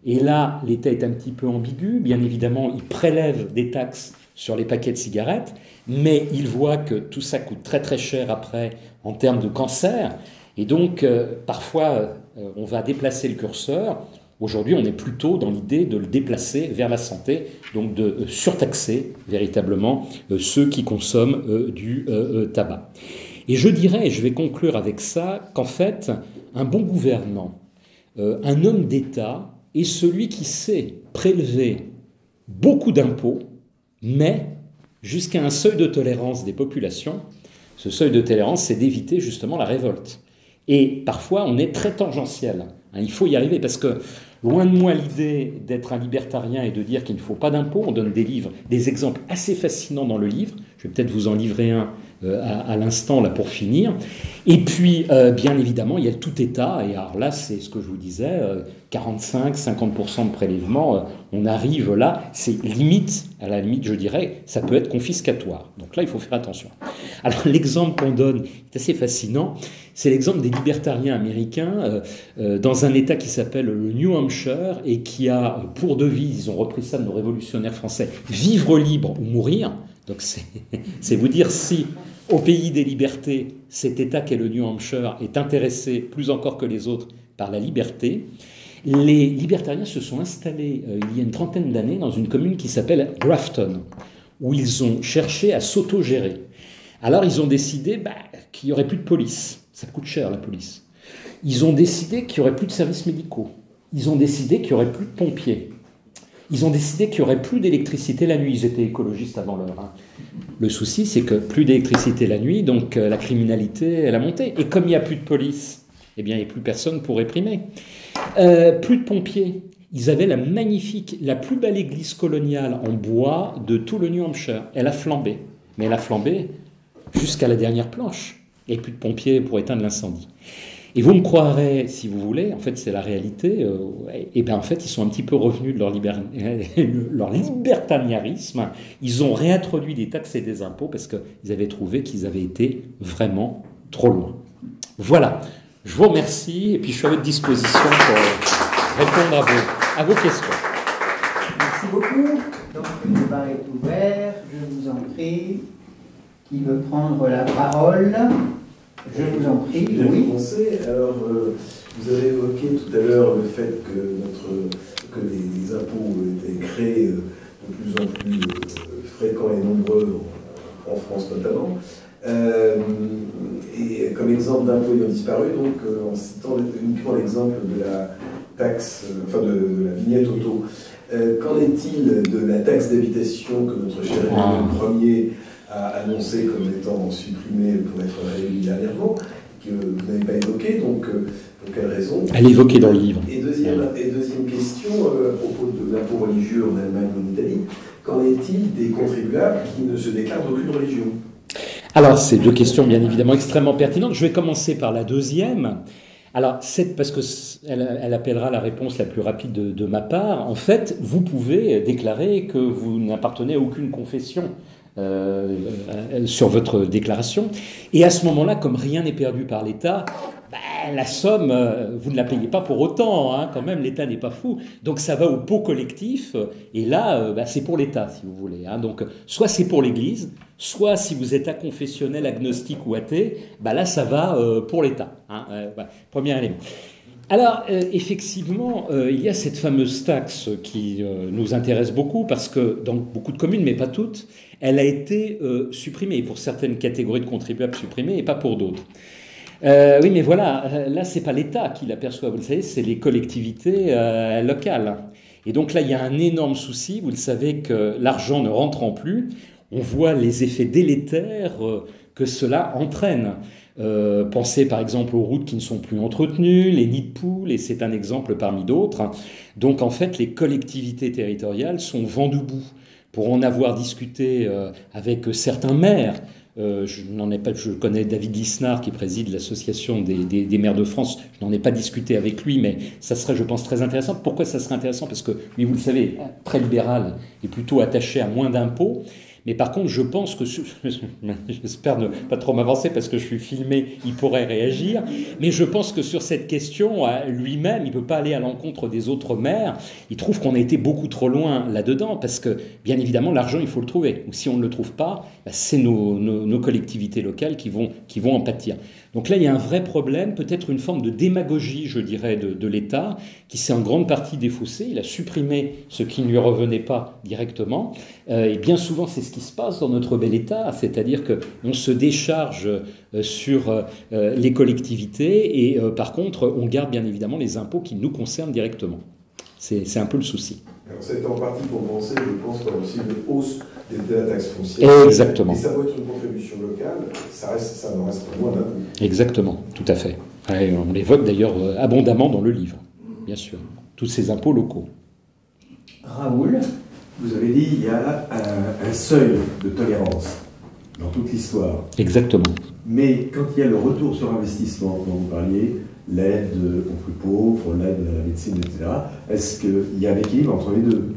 Speaker 2: Et là, l'État est un petit peu ambigu. Bien évidemment, il prélève des taxes sur les paquets de cigarettes, mais il voit que tout ça coûte très très cher après en termes de cancer. Et donc, parfois, on va déplacer le curseur. Aujourd'hui, on est plutôt dans l'idée de le déplacer vers la santé, donc de surtaxer véritablement ceux qui consomment du tabac. Et je dirais, et je vais conclure avec ça, qu'en fait, un bon gouvernant, un homme d'État, est celui qui sait prélever beaucoup d'impôts, mais jusqu'à un seuil de tolérance des populations. Ce seuil de tolérance, c'est d'éviter justement la révolte. Et parfois, on est très tangentiel. Il faut y arriver parce que, loin de moi l'idée d'être un libertarien et de dire qu'il ne faut pas d'impôts, on donne des exemples assez fascinants dans le livre. Je vais peut-être vous en livrer un à l'instant là pour finir. Et puis, bien évidemment, il y a tout État. Et alors là, c'est ce que je vous disais, 45-50% de prélèvement, on arrive là, c'est limite, à la limite, je dirais, ça peut être confiscatoire. Donc là, il faut faire attention. Alors l'exemple qu'on donne est assez fascinant. C'est l'exemple des libertariens américains dans un État qui s'appelle le New Hampshire et qui a pour devise, ils ont repris ça de nos révolutionnaires français, vivre libre ou mourir. Donc c'est vous dire si au pays des libertés, cet État qu'est le New Hampshire est intéressé plus encore que les autres par la liberté. Les libertariens se sont installés il y a une trentaine d'années dans une commune qui s'appelle Grafton, où ils ont cherché à s'autogérer. Alors ils ont décidé qu'il n'y aurait plus de police. Ça coûte cher la police. Ils ont décidé qu'il n'y aurait plus de services médicaux. Ils ont décidé qu'il n'y aurait plus de pompiers. Ils ont décidé qu'il n'y aurait plus d'électricité la nuit. Ils étaient écologistes avant l'heure. Hein. Le souci, c'est que plus d'électricité la nuit, donc la criminalité, elle a monté. Et comme il n'y a plus de police, eh bien, il n'y a plus personne pour réprimer. Plus de pompiers. Ils avaient la plus belle église coloniale en bois de tout le New Hampshire. Elle a flambé. Mais elle a flambé jusqu'à la dernière planche. Et plus de pompiers pour éteindre l'incendie. Et vous me croirez, si vous voulez, en fait c'est la réalité, et bien en fait ils sont un petit peu revenus de leur libertarianisme, ils ont réintroduit des taxes et des impôts parce qu'ils avaient trouvé qu'ils avaient été vraiment trop loin. Voilà, je vous remercie et puis je suis à votre disposition pour répondre à vos questions.
Speaker 1: Merci beaucoup. Donc le débat est ouvert, je vous en prie. Qui veut prendre la parole? Je vous en prie.
Speaker 3: Oui. Commencer. Alors, vous avez évoqué tout à l'heure le fait que les impôts étaient créés de plus en plus fréquents et nombreux en France notamment. Et comme exemple d'impôts ayant disparu, donc en citant uniquement l'exemple de la taxe, de la vignette auto. Qu'en est-il de la taxe d'habitation que notre cher Emmanuel Ier a annoncé comme étant supprimée pour être réélue dernièrement, que vous n'avez pas évoqué, donc Pour quelle raison?
Speaker 2: Elle est évoquée dans le livre.
Speaker 3: Et deuxième question, à propos de l'impôt religieux en Allemagne ou en Italie, qu'en est-il des contribuables qui ne se déclarent d'aucune religion?
Speaker 2: Alors, c'est deux questions bien évidemment extrêmement pertinentes. Je vais commencer par la deuxième. Alors, c'est parce qu'elle appellera la réponse la plus rapide de ma part. En fait, vous pouvez déclarer que vous n'appartenez à aucune confession sur votre déclaration. Et à ce moment-là, comme rien n'est perdu par l'État, la somme, vous ne la payez pas pour autant, hein, quand même, l'État n'est pas fou. Donc ça va au pot collectif, et là, c'est pour l'État, si vous voulez. Hein. Donc, soit c'est pour l'Église, soit si vous êtes aconfessionnel, agnostique ou athée, là, ça va pour l'État. Hein. Premier élément. Alors, effectivement, il y a cette fameuse taxe qui nous intéresse beaucoup, parce que dans beaucoup de communes, mais pas toutes, elle a été supprimée, pour certaines catégories de contribuables supprimées, et pas pour d'autres. Oui, mais voilà, là, c'est pas l'État qui l'aperçoit, vous le savez, c'est les collectivités locales. Et donc là, il y a un énorme souci, vous le savez, que l'argent ne rentrant plus, on voit les effets délétères que cela entraîne. Pensez par exemple aux routes qui ne sont plus entretenues, les nids de poules, et c'est un exemple parmi d'autres. Donc en fait, les collectivités territoriales sont vent debout. Pour en avoir discuté avec certains maires, je connais David Lisnard qui préside l'association des maires de France, je n'en ai pas discuté avec lui, mais ça serait, je pense, très intéressant. Pourquoi ça serait intéressant? Parce que, lui, vous le savez, très libéral et plutôt attaché à moins d'impôts. Mais par contre, je pense que, j'espère ne pas trop m'avancer parce que je suis filmé, il pourrait réagir, mais je pense que sur cette question, lui-même, il ne peut pas aller à l'encontre des autres maires. Il trouve qu'on a été beaucoup trop loin là-dedans parce que, bien évidemment, l'argent, il faut le trouver. Ou si on ne le trouve pas, c'est nos collectivités locales qui vont en pâtir. Donc là, il y a un vrai problème, peut-être une forme de démagogie, je dirais, de l'État, qui s'est en grande partie défaussé. Il a supprimé ce qui ne lui revenait pas directement. Et bien souvent, c'est ce qui se passe dans notre bel État, c'est-à-dire qu'on se décharge sur les collectivités et par contre, on garde bien évidemment les impôts qui nous concernent directement. C'est un peu le souci.
Speaker 3: Alors, c'est en partie compensé, je pense, par aussi une hausse de la taxe foncière.
Speaker 2: Exactement.
Speaker 3: Et ça doit être une contribution locale, ça ne reste pas moins d'impôts.
Speaker 2: Exactement, tout à fait. Et on l'évoque d'ailleurs abondamment dans le livre, bien sûr. Tous ces impôts locaux.
Speaker 1: Raoul,
Speaker 4: vous avez dit il y a un seuil de tolérance dans toute l'histoire.
Speaker 2: Exactement.
Speaker 4: Mais quand il y a le retour sur investissement dont vous parliez, l'aide aux plus pauvres, l'aide à la médecine, etc., est-ce qu'il y a un équilibre entre les deux?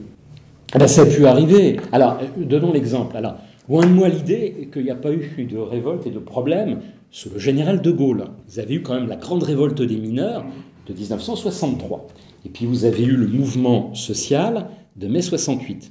Speaker 2: Ça a pu arriver. Alors, donnons l'exemple. Alors, loin de moi l'idée qu'il n'y a pas eu de révolte et de problème sous le général de Gaulle. Vous avez eu quand même la grande révolte des mineurs de 1963. Et puis vous avez eu le mouvement social de mai 68.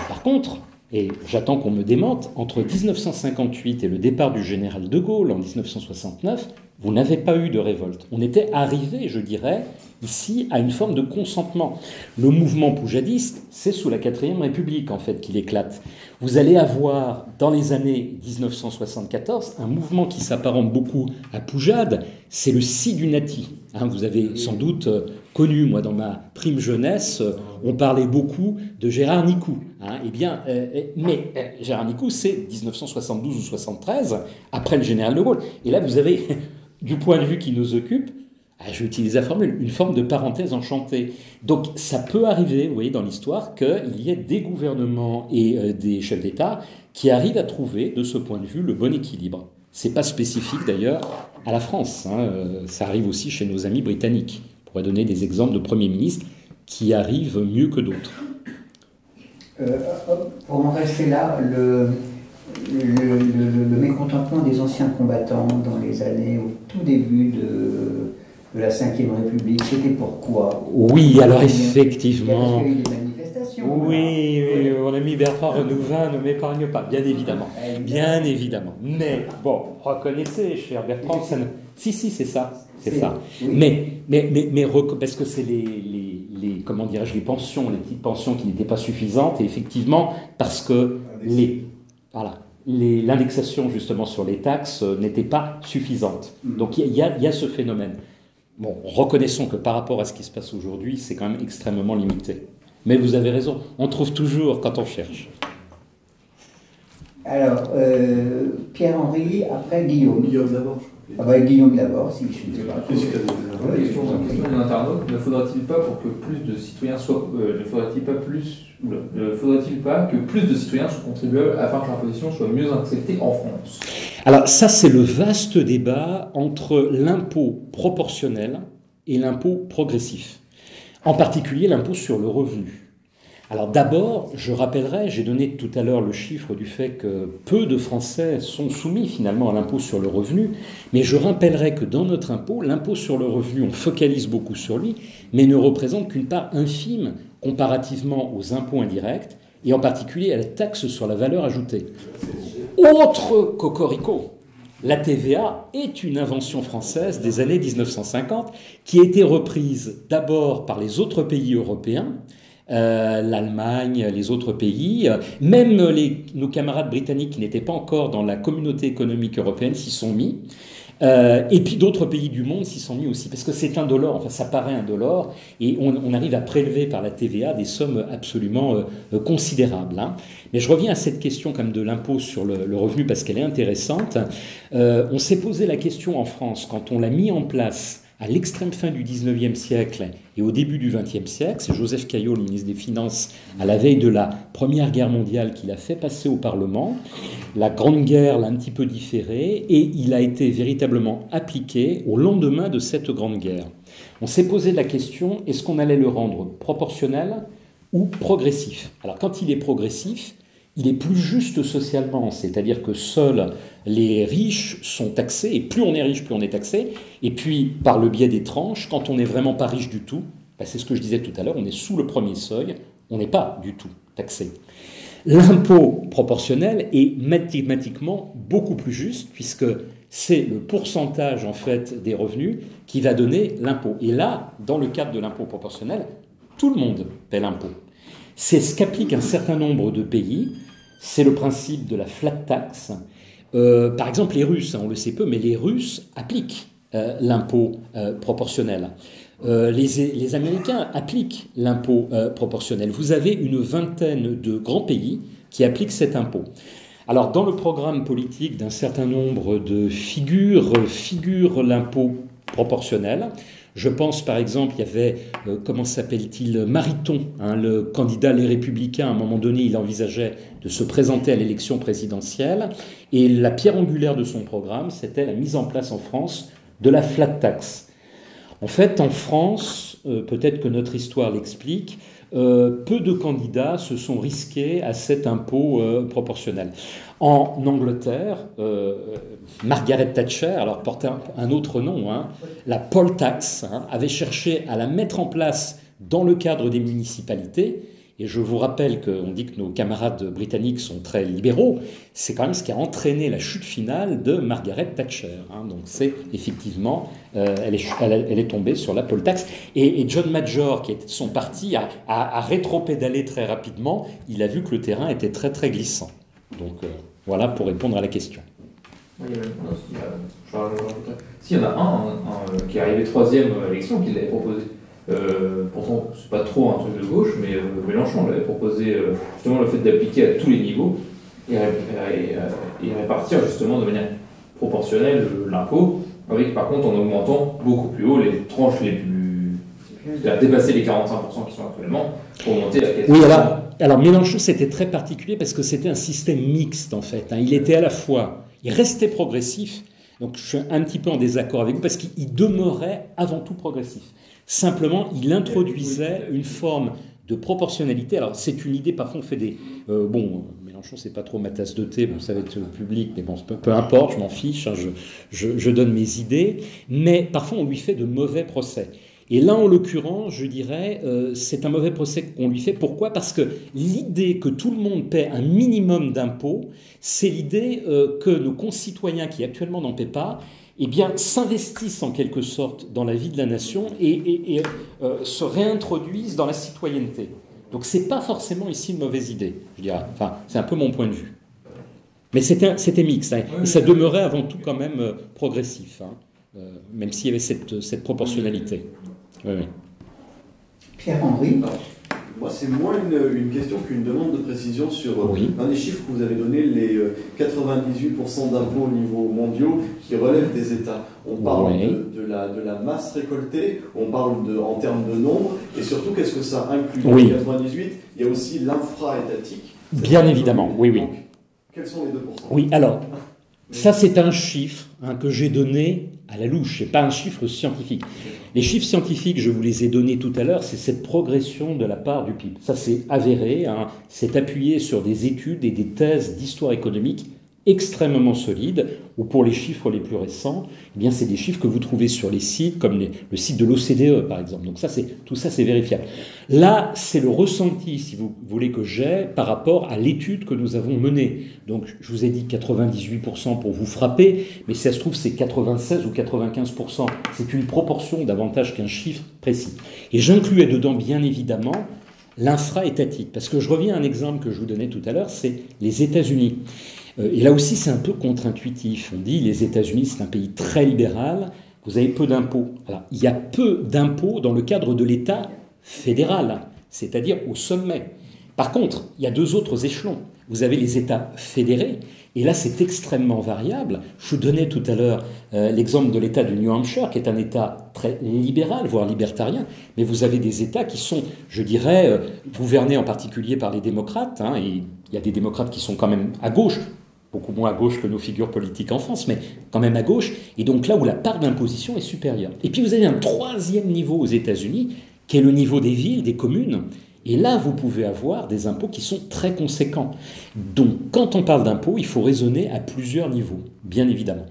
Speaker 2: Par contre, et j'attends qu'on me démente, entre 1958 et le départ du général de Gaulle en 1969, vous n'avez pas eu de révolte. On était arrivé, je dirais, ici à une forme de consentement. Le mouvement poujadiste, c'est sous la 4e République en fait qu'il éclate. Vous allez avoir dans les années 1974 un mouvement qui s'apparente beaucoup à Poujade, c'est le Sidunati. Vous avez sans doute connu, moi dans ma prime jeunesse, on parlait beaucoup de Gérard Nicou. Mais Gérard Nicou, c'est 1972 ou 1973, après le général de Gaulle. Et là, vous avez, du point de vue qui nous occupe, je vais utiliser la formule, une forme de parenthèse enchantée. Donc ça peut arriver, vous voyez, dans l'histoire, qu'il y ait des gouvernements et des chefs d'État qui arrivent à trouver, de ce point de vue, le bon équilibre. C'est pas spécifique d'ailleurs à la France. Ça arrive aussi chez nos amis britanniques. On pourrait donner des exemples de premiers ministres qui arrivent mieux que d'autres.
Speaker 1: Pour en rester là, le mécontentement des anciens combattants dans les années au tout début de la Ve République, c'était pourquoi?
Speaker 2: Oui, alors effectivement.
Speaker 1: Parce qu'il y a eu des manifestations.
Speaker 2: Oui, mon ami Bertrand Renouvin ne m'épargne pas, bien évidemment. Bien évidemment. Mais, bon, reconnaissez, cher Bertrand, ça ne... Si, c'est ça. C'est ça. Oui. Mais parce que c'est les comment dirais-je, les pensions, les petites pensions qui n'étaient pas suffisantes, et effectivement, parce que l'indexation justement sur les taxes n'était pas suffisante. Donc il y a ce phénomène. Bon, reconnaissons que par rapport à ce qui se passe aujourd'hui, c'est quand même extrêmement limité. Mais vous avez raison, on trouve toujours quand on cherche.
Speaker 1: Alors, Pierre-Henri, après Guillaume.
Speaker 3: Guillaume d'abord.
Speaker 1: Ah bah Guillaume d'abord, si je ne sais pas.
Speaker 5: Question d'un internaute, ne faudrait-il pas pour que plus de citoyens soient, faudrait-il pas que plus de citoyens soient contribuables afin que l'imposition soit mieux acceptée en France?
Speaker 2: Alors ça, c'est le vaste débat entre l'impôt proportionnel et l'impôt progressif, en particulier l'impôt sur le revenu. Alors d'abord, je rappellerai, j'ai donné tout à l'heure le chiffre du fait que peu de Français sont soumis finalement à l'impôt sur le revenu, mais je rappellerai que dans notre impôt, l'impôt sur le revenu, on focalise beaucoup sur lui, mais ne représente qu'une part infime comparativement aux impôts indirects, et en particulier à la taxe sur la valeur ajoutée. Autre cocorico, la TVA est une invention française des années 1950 qui a été reprise d'abord par les autres pays européens, l'Allemagne, les autres pays, même nos camarades britanniques qui n'étaient pas encore dans la communauté économique européenne s'y sont mis, et puis d'autres pays du monde s'y sont mis aussi, parce que c'est indolore, enfin ça paraît indolore, et on arrive à prélever par la TVA des sommes absolument considérables. Hein. Mais je reviens à cette question comme de l'impôt sur le revenu, parce qu'elle est intéressante. On s'est posé la question en France, quand on l'a mis en place à l'extrême fin du 19e siècle et au début du 20e siècle, c'est Joseph Caillaux, le ministre des Finances, à la veille de la Première Guerre mondiale, qui l'a fait passer au Parlement. La Grande Guerre l'a un petit peu différé et il a été véritablement appliqué au lendemain de cette Grande Guerre. On s'est posé la question, est-ce qu'on allait le rendre proportionnel ou progressif? Alors quand il est progressif, il est plus juste socialement, c'est-à-dire que seuls les riches sont taxés, et plus on est riche, plus on est taxé, et puis par le biais des tranches, quand on n'est vraiment pas riche du tout, c'est ce que je disais tout à l'heure, on est sous le premier seuil, on n'est pas du tout taxé. L'impôt proportionnel est mathématiquement beaucoup plus juste, puisque c'est le pourcentage en fait des revenus qui va donner l'impôt. Et là, dans le cadre de l'impôt proportionnel, tout le monde paie l'impôt. C'est ce qu'applique un certain nombre de pays. C'est le principe de la flat tax. Par exemple, les Russes, on le sait peu, mais les Russes appliquent l'impôt proportionnel. Les Américains appliquent l'impôt proportionnel. Vous avez une vingtaine de grands pays qui appliquent cet impôt. Alors, dans le programme politique d'un certain nombre de figure l'impôt proportionnel. Je pense par exemple, il y avait, comment s'appelle-t-il, Mariton, hein, le candidat Les Républicains, à un moment donné, il envisageait de se présenter à l'élection présidentielle, et la pierre angulaire de son programme, c'était la mise en place en France de la flat tax. En fait, en France, peut-être que notre histoire l'explique, peu de candidats se sont risqués à cet impôt proportionnel. En Angleterre, Margaret Thatcher, alors portait un autre nom, hein, la poll tax, hein, avait cherché à la mettre en place dans le cadre des municipalités. Et je vous rappelle qu'on dit que nos camarades britanniques sont très libéraux. C'est quand même ce qui a entraîné la chute finale de Margaret Thatcher. Hein. Donc c'est effectivement, elle est tombée sur la poll tax. Et John Major, qui était de son parti, a rétropédalé très rapidement. Il a vu que le terrain était très très glissant. Donc voilà pour répondre à la question.
Speaker 5: Oui, il y en a un qui est arrivé 3e élection, qui l'avait proposé. Pourtant, c'est pas trop un truc de gauche, mais Mélenchon l'avait proposé justement le fait d'appliquer à tous les niveaux et répartir justement de manière proportionnelle l'impôt, avec par contre en augmentant beaucoup plus haut les tranches les plus. C'est-à-dire dépasser les 45% qui sont actuellement pour monter à 40%.
Speaker 2: Oui, alors Mélenchon c'était très particulier parce que c'était un système mixte en fait. Hein. Il était à la fois, il restait progressif, donc je suis un petit peu en désaccord avec vous parce qu'il demeurait avant tout progressif. Simplement, il introduisait une forme de proportionnalité. Alors, c'est une idée, parfois on fait des... Mélenchon, c'est pas trop ma tasse de thé, bon, ça va être public, mais bon, peu importe, je m'en fiche, hein, je donne mes idées. Mais parfois, on lui fait de mauvais procès. Et là, en l'occurrence, je dirais, c'est un mauvais procès qu'on lui fait. Pourquoi ? Parce que l'idée que tout le monde paie un minimum d'impôts, c'est l'idée que nos concitoyens qui actuellement n'en paient pas, eh bien, s'investissent en quelque sorte dans la vie de la nation et se réintroduisent dans la citoyenneté. Donc, c'est pas forcément ici une mauvaise idée, je dirais. Enfin, c'est un peu mon point de vue. Mais c'était mixte, hein, et ça demeurait avant tout quand même progressif, hein, même s'il y avait cette proportionnalité. Oui.
Speaker 1: Pierre-Henri.
Speaker 6: Moi, c'est moins une question qu'une demande de précision sur
Speaker 2: Oui.
Speaker 6: un des chiffres que vous avez donné, les 98% d'impôts au niveau mondiaux qui relèvent des États. On parle
Speaker 2: Oui.
Speaker 6: de la masse récoltée, on parle en termes de nombre, et surtout, qu'est-ce que ça inclut? Dans
Speaker 2: Oui.
Speaker 6: les 98, il y a aussi l'infra-étatique.
Speaker 2: Bien évidemment, oui, oui.
Speaker 6: Donc, quels sont les 2%?
Speaker 2: Oui, alors, ça c'est un chiffre que j'ai donné à la louche, c'est pas un chiffre scientifique. Les chiffres scientifiques, je vous les ai donnés tout à l'heure, c'est cette progression de la part du PIB. Ça c'est avéré, c'est appuyé sur des études et des thèses d'histoire économique extrêmement solides, ou pour les chiffres les plus récents, eh bien c'est des chiffres que vous trouvez sur les sites, comme le site de l'OCDE par exemple. Donc ça, tout ça c'est vérifiable. Là, c'est le ressenti, si vous voulez, que j'ai par rapport à l'étude que nous avons menée. Donc je vous ai dit 98% pour vous frapper, mais si ça se trouve c'est 96 ou 95%. C'est une proportion davantage qu'un chiffre précis. Et j'incluais dedans bien évidemment l'infra-étatique, parce que je reviens à un exemple que je vous donnais tout à l'heure, c'est les États-Unis. Et là aussi, c'est un peu contre-intuitif. On dit les États-Unis, c'est un pays très libéral, vous avez peu d'impôts. Alors, il y a peu d'impôts dans le cadre de l'État fédéral, c'est-à-dire au sommet. Par contre, il y a deux autres échelons. Vous avez les États fédérés, et là, c'est extrêmement variable. Je vous donnais tout à l'heure l'exemple de l'État du New Hampshire, qui est un État très libéral, voire libertarien, mais vous avez des États qui sont, je dirais, gouvernés en particulier par les démocrates, et il y a des démocrates qui sont quand même à gauche, beaucoup moins à gauche que nos figures politiques en France, mais quand même à gauche, et donc là où la part d'imposition est supérieure. Et puis vous avez un troisième niveau aux États-Unis, qui est le niveau des villes, des communes, et là vous pouvez avoir des impôts qui sont très conséquents. Donc quand on parle d'impôts, il faut raisonner à plusieurs niveaux, bien évidemment.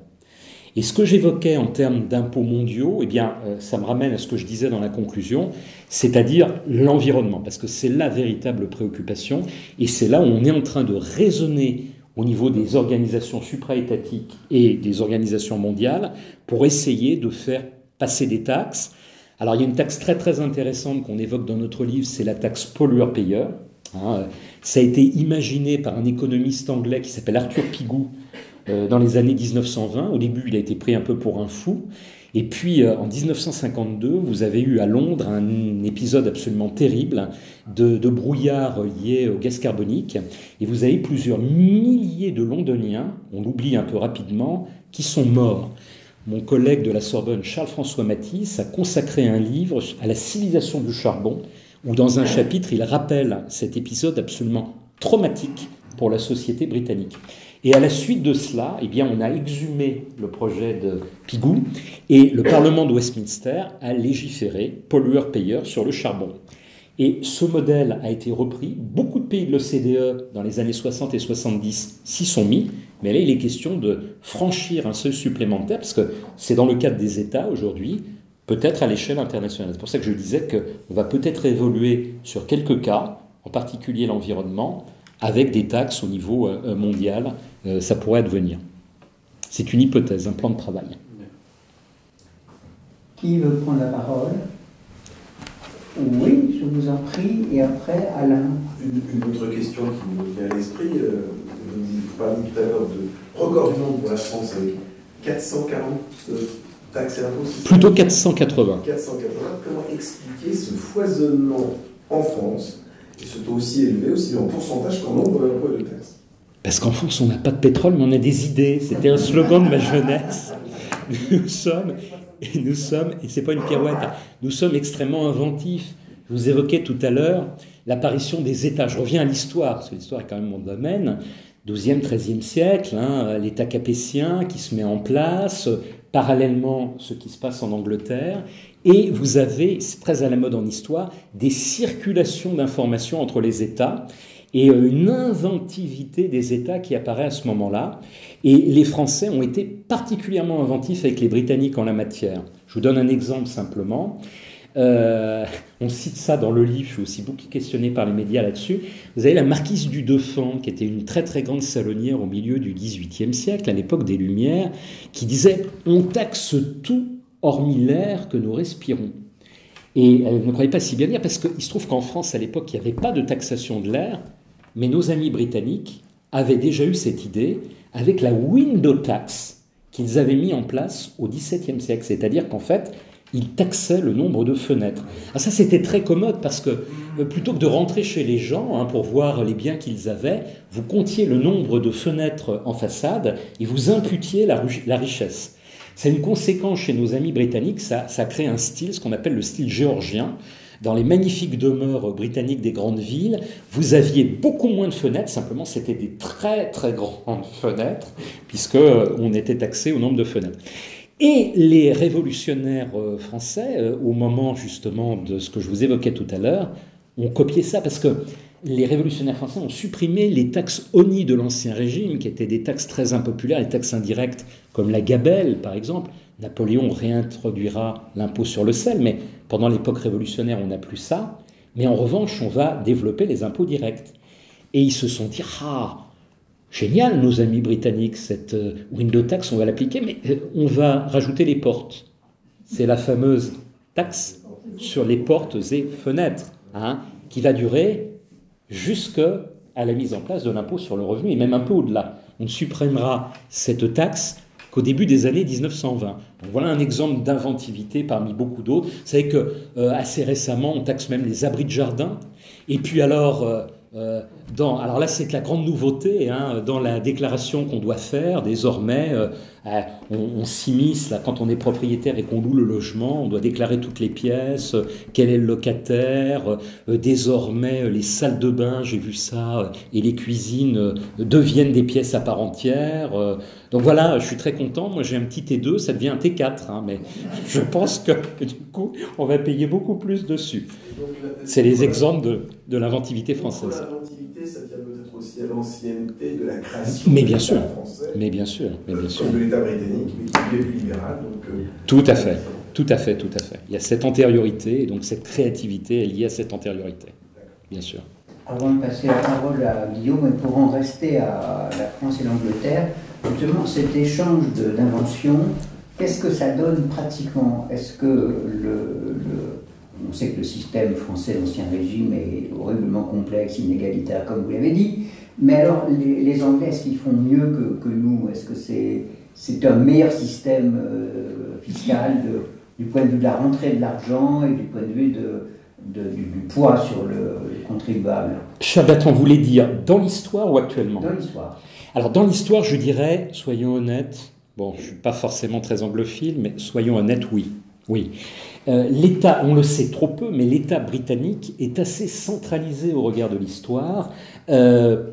Speaker 2: Et ce que j'évoquais en termes d'impôts mondiaux, eh bien, ça me ramène à ce que je disais dans la conclusion, c'est-à-dire l'environnement, parce que c'est la véritable préoccupation, et c'est là où on est en train de raisonner au niveau des organisations supraétatiques et des organisations mondiales pour essayer de faire passer des taxes. Alors il y a une taxe très très intéressante qu'on évoque dans notre livre, c'est la taxe pollueur-payeur. Ça a été imaginé par un économiste anglais qui s'appelle Arthur Pigou dans les années 1920. Au début, il a été pris un peu pour un fou. Et puis, en 1952, vous avez eu à Londres un épisode absolument terrible de brouillard lié au gaz carbonique. Et vous avez plusieurs milliers de Londoniens, on l'oublie un peu rapidement, qui sont morts. Mon collègue de la Sorbonne, Charles-François Matisse, a consacré un livre à la civilisation du charbon, où dans un chapitre, il rappelle cet épisode absolument traumatique pour la société britannique. Et à la suite de cela, eh bien, on a exhumé le projet de Pigou et le Parlement de Westminster a légiféré pollueur-payeur sur le charbon. Et ce modèle a été repris. Beaucoup de pays de l'OCDE, dans les années 60 et 70, s'y sont mis. Mais là, il est question de franchir un seuil supplémentaire, parce que c'est dans le cadre des États aujourd'hui, peut-être à l'échelle internationale. C'est pour ça que je disais qu'on va peut-être évoluer sur quelques cas, en particulier l'environnement, avec des taxes au niveau mondial. Ça pourrait advenir. C'est une hypothèse, un plan de travail.
Speaker 1: Qui veut prendre la parole? Oui, je vous en prie. Et après, Alain.
Speaker 3: Une autre question qui me vient à l'esprit. Vous parliez tout à l'heure de record du monde pour la France avec 440 taxes et impôts.
Speaker 2: Plutôt 480.
Speaker 3: 480. Comment expliquer ce foisonnement en France et ce taux aussi élevé, aussi en pourcentage qu'en nombre d'impôts et de taxes?
Speaker 2: Parce qu'en France, on n'a pas de pétrole, mais on a des idées. C'était un slogan de ma jeunesse. Nous sommes, et c'est pas une pirouette, nous sommes extrêmement inventifs. Je vous évoquais tout à l'heure l'apparition des États. Je reviens à l'histoire, parce que l'histoire est quand même mon domaine. 12e, 13e siècle, l'État capétien qui se met en place, parallèlement ce qui se passe en Angleterre. Et vous avez, c'est très à la mode en histoire, des circulations d'informations entre les États et une inventivité des États qui apparaît à ce moment-là. Et les Français ont été particulièrement inventifs avec les Britanniques en la matière. Je vous donne un exemple simplement. On cite ça dans le livre, je suis aussi beaucoup questionné par les médias là-dessus. Vous avez la marquise du Dauphin, qui était une très très grande salonnière au milieu du XVIIIe siècle, à l'époque des Lumières, qui disait « on taxe tout hormis l'air que nous respirons ». Et elle ne croyait pas si bien dire, parce qu'il se trouve qu'en France, à l'époque, il n'y avait pas de taxation de l'air, mais nos amis britanniques avaient déjà eu cette idée avec la window tax qu'ils avaient mis en place au XVIIe siècle. C'est-à-dire qu'en fait, il taxait le nombre de fenêtres. Alors ça, c'était très commode parce que plutôt que de rentrer chez les gens pour voir les biens qu'ils avaient, vous comptiez le nombre de fenêtres en façade et vous imputiez la richesse. C'est une conséquence chez nos amis britanniques, ça crée un style, ce qu'on appelle le style géorgien. Dans les magnifiques demeures britanniques des grandes villes, vous aviez beaucoup moins de fenêtres, simplement c'était des très très grandes fenêtres, puisqu'on était taxé au nombre de fenêtres. Et les révolutionnaires français, au moment justement de ce que je vous évoquais tout à l'heure, ont copié ça, parce que les révolutionnaires français ont supprimé les taxes honnies de l'Ancien Régime, qui étaient des taxes très impopulaires, les taxes indirectes, comme la gabelle par exemple. Napoléon réintroduira l'impôt sur le sel, mais pendant l'époque révolutionnaire, on n'a plus ça. Mais en revanche, on va développer les impôts directs. Et ils se sont dit, ah, génial, nos amis britanniques, cette window tax, on va l'appliquer, mais on va rajouter les portes. C'est la fameuse taxe sur les portes et fenêtres, qui va durer jusqu'à la mise en place de l'impôt sur le revenu, et même un peu au-delà. On ne supprimera cette taxe qu'au début des années 1920. Donc voilà un exemple d'inventivité parmi beaucoup d'autres. Vous savez que assez récemment, on taxe même les abris de jardin. Et puis alors là, c'est la grande nouveauté, dans la déclaration qu'on doit faire, désormais, on s'immisce, là, quand on est propriétaire et qu'on loue le logement, on doit déclarer toutes les pièces, quel est le locataire, désormais, les salles de bain, j'ai vu ça, et les cuisines deviennent des pièces à part entière. Donc voilà, je suis très content, moi j'ai un petit T2, ça devient un T4, mais je pense que du coup, on va payer beaucoup plus dessus. C'est les exemples de l'inventivité française.
Speaker 3: L'inventivité, ça tient peut-être aussi à l'ancienneté de la création
Speaker 2: mais
Speaker 3: de
Speaker 2: bien
Speaker 3: l'État
Speaker 2: sûr,
Speaker 3: français,
Speaker 2: mais bien sûr, mais bien sûr.
Speaker 3: comme de l'État britannique, mais qui est plus libéral. Donc,
Speaker 2: tout à fait, tout à fait, tout à fait. Il y a cette antériorité, et donc cette créativité est liée à cette antériorité, bien sûr.
Speaker 1: Avant de passer la parole à Guillaume, et pour en rester à la France et l'Angleterre, justement cet échange d'inventions, qu'est-ce que ça donne pratiquement? Est-ce que on sait que le système français d'Ancien Régime est horriblement complexe, inégalitaire, comme vous l'avez dit, mais alors les Anglais, est-ce qu'ils font mieux que nous? Est-ce que c'est un meilleur système fiscal du point de vue de la rentrée de l'argent et du point de vue du poids sur le contribuable?
Speaker 2: Chabaton voulait dire dans l'histoire ou actuellement?
Speaker 1: Dans l'histoire.
Speaker 2: Alors dans l'histoire, je dirais, soyons honnêtes, bon, je ne suis pas forcément très anglophile, mais soyons honnêtes, oui. Oui. L'État, on le sait trop peu, mais l'État britannique est assez centralisé au regard de l'histoire.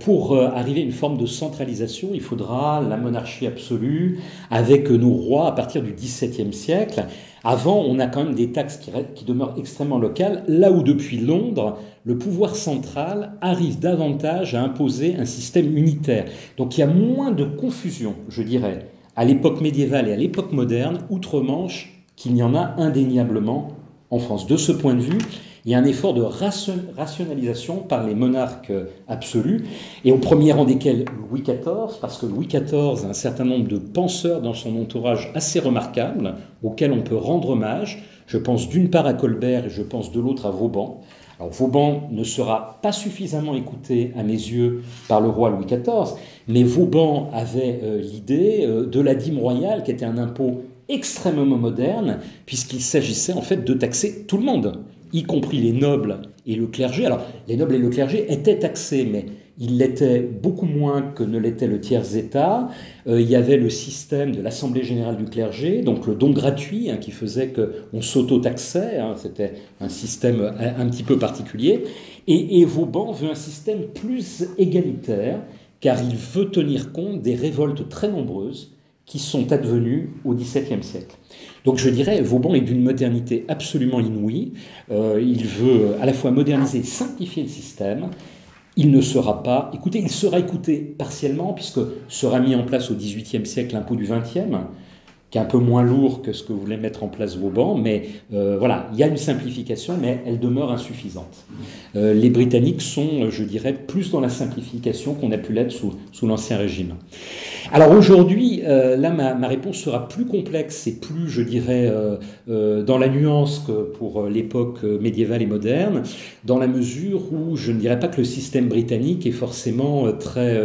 Speaker 2: Pour arriver à une forme de centralisation, il faudra la monarchie absolue avec nos rois à partir du XVIIe siècle. Avant, on a quand même des taxes qui demeurent extrêmement locales, là où depuis Londres, le pouvoir central arrive davantage à imposer un système unitaire. Donc il y a moins de confusion, je dirais, à l'époque médiévale et à l'époque moderne, outre-Manche, qu'il y en a indéniablement en France. De ce point de vue, il y a un effort de rationalisation par les monarques absolus, et au premier rang desquels Louis XIV, parce que Louis XIV a un certain nombre de penseurs dans son entourage assez remarquables, auxquels on peut rendre hommage. Je pense d'une part à Colbert et je pense de l'autre à Vauban. Alors Vauban ne sera pas suffisamment écouté à mes yeux par le roi Louis XIV, mais Vauban avait l'idée de la dîme royale, qui était un impôt extrêmement moderne, puisqu'il s'agissait en fait de taxer tout le monde, y compris les nobles et le clergé. Alors, les nobles et le clergé étaient taxés, mais ils l'étaient beaucoup moins que ne l'était le tiers-état. Il y avait le système de l'Assemblée générale du clergé, donc le don gratuit, qui faisait qu'on s'auto-taxait. C'était un système un petit peu particulier. Et Vauban veut un système plus égalitaire, car il veut tenir compte des révoltes très nombreuses qui sont advenues au XVIIe siècle. Donc je dirais, Vauban est d'une modernité absolument inouïe. Il veut à la fois moderniser et simplifier le système. Il ne sera pas écouté, il sera écouté partiellement, puisque sera mis en place au XVIIIe siècle l'impôt du XXe, qui est un peu moins lourd que ce que voulait mettre en place Vauban, mais voilà, il y a une simplification, mais elle demeure insuffisante. Les Britanniques sont, je dirais, plus dans la simplification qu'on a pu l'être sous l'Ancien Régime. Alors aujourd'hui, là, ma réponse sera plus complexe et plus, je dirais, dans la nuance que pour l'époque médiévale et moderne, dans la mesure où je ne dirais pas que le système britannique est forcément très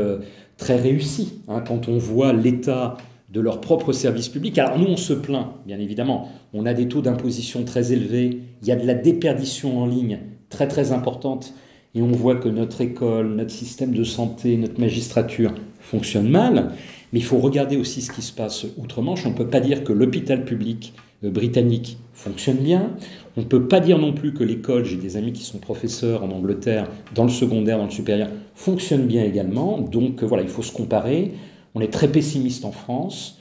Speaker 2: réussi. Quand on voit l'état de leur propre service public. Alors nous, on se plaint, bien évidemment. On a des taux d'imposition très élevés, il y a de la déperdition en ligne très très importante, et on voit que notre école, notre système de santé, notre magistrature fonctionnent mal. Mais il faut regarder aussi ce qui se passe outre-Manche. On ne peut pas dire que l'hôpital public britannique fonctionne bien. On ne peut pas dire non plus que l'école, j'ai des amis qui sont professeurs en Angleterre, dans le secondaire, dans le supérieur, fonctionne bien également. Donc voilà, il faut se comparer. On est très pessimiste en France.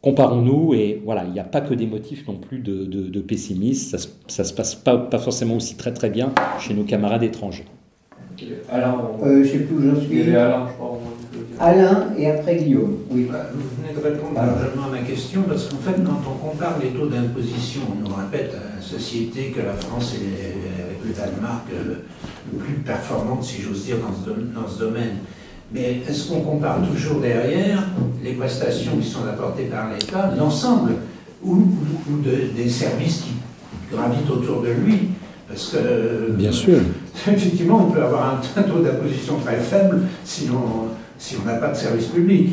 Speaker 2: Comparons-nous, et voilà, il n'y a pas que des motifs non plus de pessimisme. Ça se passe pas forcément aussi très très bien chez nos camarades étrangers.
Speaker 5: Alain,
Speaker 1: Je ne sais plus où j'en
Speaker 5: il y
Speaker 1: suis.
Speaker 5: avait Alain, je crois.
Speaker 1: Alain et après Guillaume. Oui.
Speaker 7: Vous venez de répondre largement à ma question, parce qu'en fait, quand on compare les taux d'imposition, on nous répète à la société que la France est, avec le Danemark, plus performante, si j'ose dire, dans ce domaine. Mais est-ce qu'on compare toujours derrière les prestations qui sont apportées par l'État, l'ensemble, ou des services qui gravitent autour de lui? Parce que,
Speaker 2: bien sûr,
Speaker 7: effectivement, on peut avoir un taux d'imposition très faible si on n'a pas de service public.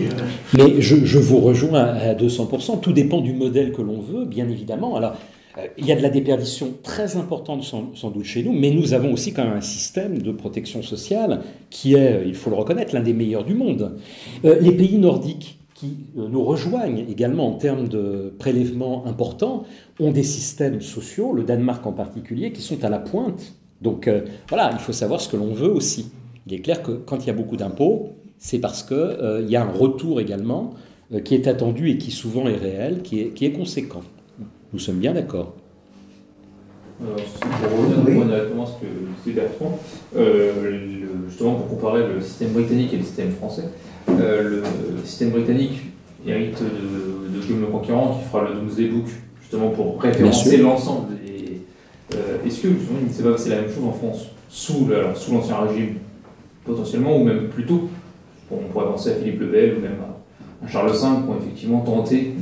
Speaker 2: Mais je vous rejoins à 200%. Tout dépend du modèle que l'on veut, bien évidemment. Alors, il y a de la déperdition très importante sans doute chez nous, mais nous avons aussi quand même un système de protection sociale qui est, il faut le reconnaître, l'un des meilleurs du monde. Les pays nordiques qui nous rejoignent également en termes de prélèvements importants ont des systèmes sociaux, le Danemark en particulier, qui sont à la pointe. Donc voilà, il faut savoir ce que l'on veut aussi. Il est clair que quand il y a beaucoup d'impôts, c'est parce qu'il y a un retour également qui est attendu et qui souvent est réel, qui est conséquent. Nous sommes bien d'accord.
Speaker 5: Pour revenir directement à ce que disait Bertrand, justement pour comparer le système britannique et le système français, le système britannique hérite de Guillaume le Conquérant qui fera le Domesday Book, justement pour référencer l'ensemble des... Est-ce que justement, il ne s'est pas passé la même chose en France, sous l'Ancien Régime, potentiellement, ou même plus tôt? On pourrait penser à Philippe le Bel ou même à Charles V qui ont effectivement tenté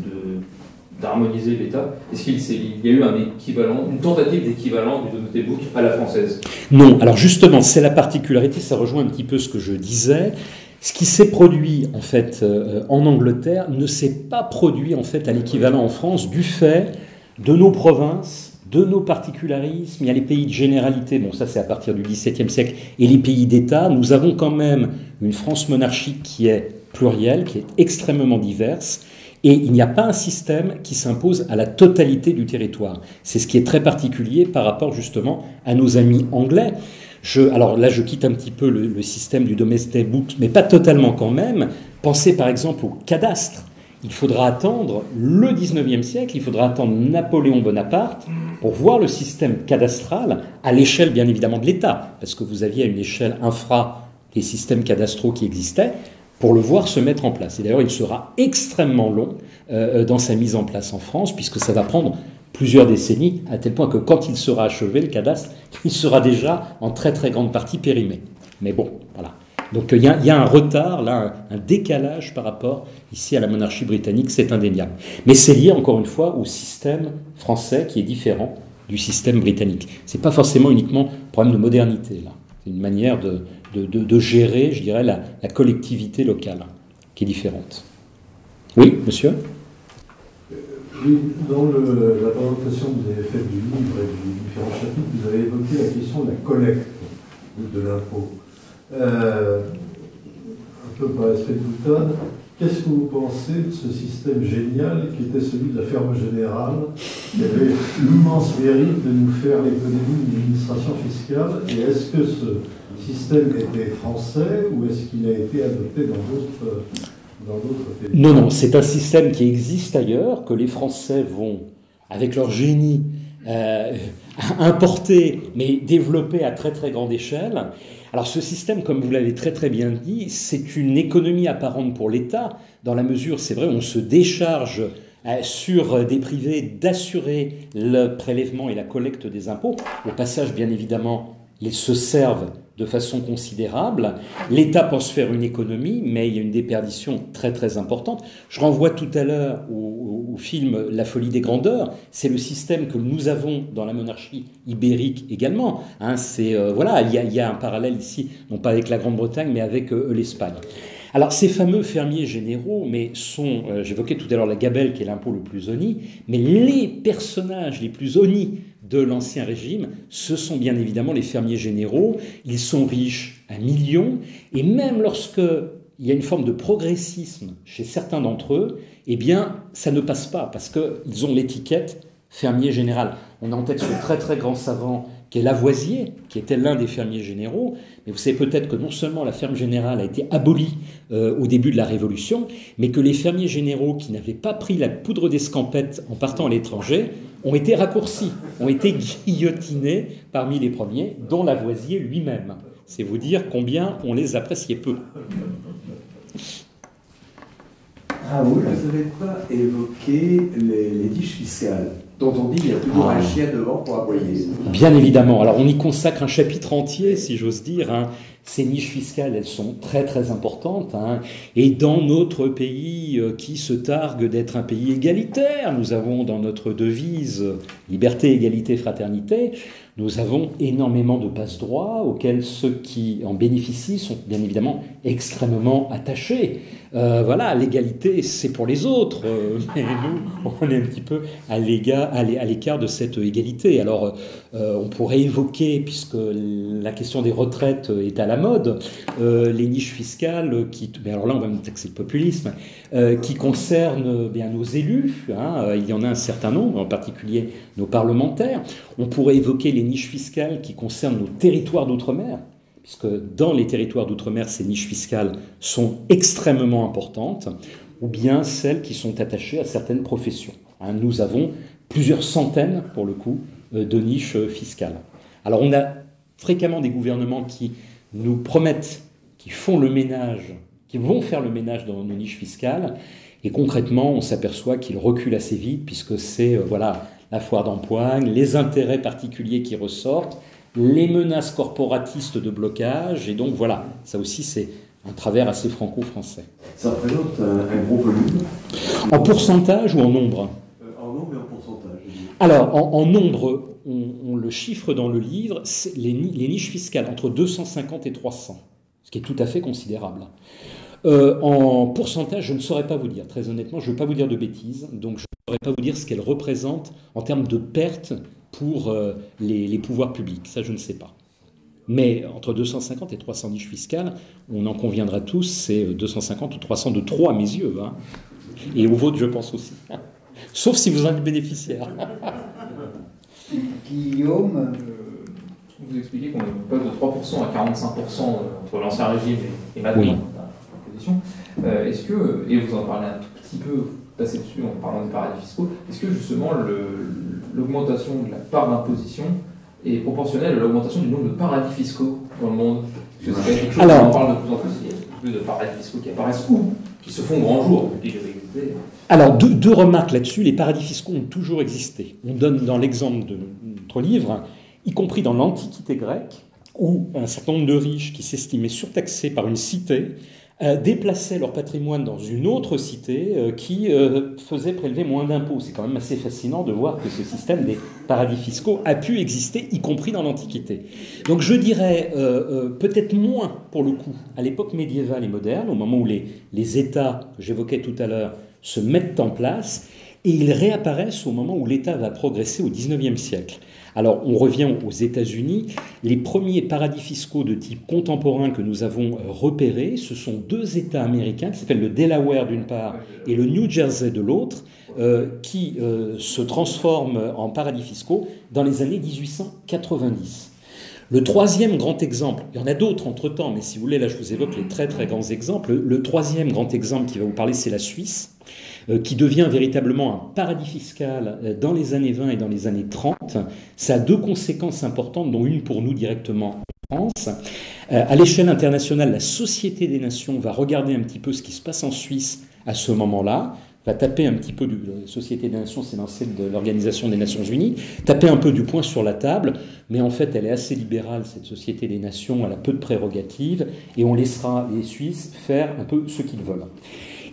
Speaker 5: d'harmoniser l'État. Est-ce qu'il y a eu un équivalent, une tentative d'équivalent du Domesday Book à la française?
Speaker 2: Non, alors justement, c'est la particularité, ça rejoint un petit peu ce que je disais. Ce qui s'est produit en fait en Angleterre ne s'est pas produit en fait à l'équivalent en France du fait de nos provinces, de nos particularismes. Il y a les pays de généralité, bon ça c'est à partir du XVIIe siècle, et les pays d'État. Nous avons quand même une France monarchique qui est plurielle, qui est extrêmement diverse, et il n'y a pas un système qui s'impose à la totalité du territoire. C'est ce qui est très particulier par rapport justement à nos amis anglais. Alors là, je quitte un petit peu le système du Domesday Book, mais pas totalement quand même. Pensez par exemple au cadastre. Il faudra attendre le 19e siècle, il faudra attendre Napoléon Bonaparte pour voir le système cadastral à l'échelle bien évidemment de l'État, parce que vous aviez à une échelle infra les systèmes cadastraux qui existaient, pour le voir se mettre en place. Et d'ailleurs, il sera extrêmement long dans sa mise en place en France, puisque ça va prendre plusieurs décennies, à tel point que quand il sera achevé, le cadastre, il sera déjà en très très grande partie périmé. Mais bon, voilà. Donc il y a un retard, là, un décalage par rapport ici à la monarchie britannique, c'est indéniable. Mais c'est lié encore une fois au système français qui est différent du système britannique. C'est pas forcément uniquement un problème de modernité, là. C'est une manière de gérer, je dirais, la collectivité locale qui est différente. Oui, monsieur ?
Speaker 8: Oui, dans la présentation que vous avez faite du livre et du différents chapitres, vous avez évoqué la question de la collecte de l'impôt. Un peu par esprit de boutade, qu'est-ce que vous pensez de ce système génial qui était celui de la ferme générale, qui avait l'immense mérite de nous faire l'économie d'une administration fiscale? Et est-ce que ce système était français ou est-ce qu'il a été adopté dans d'autres pays?
Speaker 2: Non, c'est un système qui existe ailleurs, que les Français vont, avec leur génie, importer, mais développer à très très grande échelle. Alors ce système, comme vous l'avez très très bien dit, c'est une économie apparente pour l'État, dans la mesure, c'est vrai, on se décharge sur des privés d'assurer le prélèvement et la collecte des impôts. Au passage, bien évidemment, ils se servent de façon considérable. L'État pense faire une économie, mais il y a une déperdition très très importante. Je renvoie tout à l'heure au film La folie des grandeurs. C'est le système que nous avons dans la monarchie ibérique également. Hein, voilà, il y a un parallèle ici, non pas avec la Grande-Bretagne, mais avec l'Espagne. Alors, ces fameux fermiers généraux, mais sont, j'évoquais tout à l'heure la gabelle qui est l'impôt le plus honni, mais les personnages les plus honnis de l'Ancien Régime, ce sont bien évidemment les fermiers généraux. Ils sont riches à millions, et même lorsque il y a une forme de progressisme chez certains d'entre eux, eh bien, ça ne passe pas, parce qu'ils ont l'étiquette fermier général. On a en tête ce très très grand savant qui est Lavoisier, qui était l'un des fermiers généraux, mais vous savez peut-être que non seulement la ferme générale a été abolie au début de la Révolution, mais que les fermiers généraux qui n'avaient pas pris la poudre d'escampette en partant à l'étranger ont été raccourcis, ont été guillotinés parmi les premiers, dont Lavoisier lui-même. C'est vous dire combien on les appréciait peu.
Speaker 4: Raoul, vous n'avez pas évoqué les niches fiscales, dont on dit qu'il y a toujours un chien devant pour aboyer.
Speaker 2: Bien évidemment. Alors on y consacre un chapitre entier, si j'ose dire. Hein. Ces niches fiscales, elles sont très très importantes. Hein. Et dans notre pays qui se targue d'être un pays égalitaire, nous avons dans notre devise liberté, égalité, fraternité, nous avons énormément de passe-droits auxquels ceux qui en bénéficient sont bien évidemment extrêmement attachés. Voilà, l'égalité, c'est pour les autres, mais nous, on est un petit peu à l'écart de cette égalité. Alors, on pourrait évoquer, puisque la question des retraites est à la mode, les niches fiscales, mais alors là, on va me taxer le populisme, qui concernent bien nos élus, hein, il y en a un certain nombre, en particulier nos parlementaires. On pourrait évoquer les niches fiscales qui concernent nos territoires d'outre-mer, puisque dans les territoires d'outre-mer, ces niches fiscales sont extrêmement importantes, ou bien celles qui sont attachées à certaines professions. Hein, nous avons plusieurs centaines, pour le coup, de niches fiscales. Alors on a fréquemment des gouvernements qui nous promettent, qui font le ménage, qui vont faire le ménage dans nos niches fiscales, et concrètement, on s'aperçoit qu'ils reculent assez vite, puisque c'est voilà, la foire d'empoigne, les intérêts particuliers qui ressortent, les menaces corporatistes de blocage, et donc voilà, ça aussi c'est un travers assez franco-français.
Speaker 4: Ça représente un gros volume.
Speaker 2: En pourcentage ou en nombre ?
Speaker 4: En nombre et en pourcentage.
Speaker 2: Alors, en nombre, on le chiffre dans le livre, c'est les niches fiscales entre 250 et 300, ce qui est tout à fait considérable. En pourcentage, je ne saurais pas vous dire, très honnêtement, je ne veux pas vous dire de bêtises, donc je ne saurais pas vous dire ce qu'elles représentent en termes de pertes pour les pouvoirs publics, ça je ne sais pas. Mais entre 250 et 300 niches fiscales, on en conviendra tous, c'est 250 ou 300 de trop à mes yeux, hein. Et au vôtre je pense aussi, sauf si vous en êtes bénéficiaire.
Speaker 1: Guillaume,
Speaker 5: vous expliquez qu'on passe de 3% à 45% entre l'ancien régime et maintenant,
Speaker 2: oui.
Speaker 5: la position. Est-ce que, et vous en parlez un tout petit peu, passer dessus en parlant des paradis fiscaux, est-ce que justement l'augmentation de la part d'imposition est proportionnelle à l'augmentation du nombre de paradis fiscaux dans le monde? Parce que c'est quelque chose dont on parle de plus en plus, il y a plus de paradis fiscaux qui apparaissent ou qui se font grand jour depuis qu'ils existaient.
Speaker 2: Alors, deux remarques là-dessus. Les paradis fiscaux ont toujours existé. On donne dans l'exemple de notre livre, y compris dans l'Antiquité grecque, où un certain nombre de riches qui s'estimaient surtaxés par une cité déplaçaient leur patrimoine dans une autre cité qui faisait prélever moins d'impôts. C'est quand même assez fascinant de voir que ce système des paradis fiscaux a pu exister, y compris dans l'Antiquité. Donc je dirais peut-être moins, pour le coup, à l'époque médiévale et moderne, au moment où les États, que j'évoquais tout à l'heure, se mettent en place, et ils réapparaissent au moment où l'État va progresser au XIXe siècle. Alors, on revient aux États-Unis. Les premiers paradis fiscaux de type contemporain que nous avons repérés, ce sont deux États américains qui s'appellent le Delaware d'une part et le New Jersey de l'autre, qui se transforment en paradis fiscaux dans les années 1890. Le troisième grand exemple, il y en a d'autres entre-temps, mais si vous voulez, là je vous évoque les très très grands exemples. Le troisième grand exemple qui va vous parler, c'est la Suisse, qui devient véritablement un paradis fiscal dans les années 20 et dans les années 30. Ça a deux conséquences importantes, dont une pour nous directement en France. À l'échelle internationale, la Société des Nations va regarder un petit peu ce qui se passe en Suisse à ce moment-là, va taper un petit peu la Société des Nations, c'est l'ancêtre de l'Organisation des Nations Unies, taper un peu du poing sur la table, mais en fait elle est assez libérale, cette Société des Nations, elle a peu de prérogatives, et on laissera les Suisses faire un peu ce qu'ils veulent.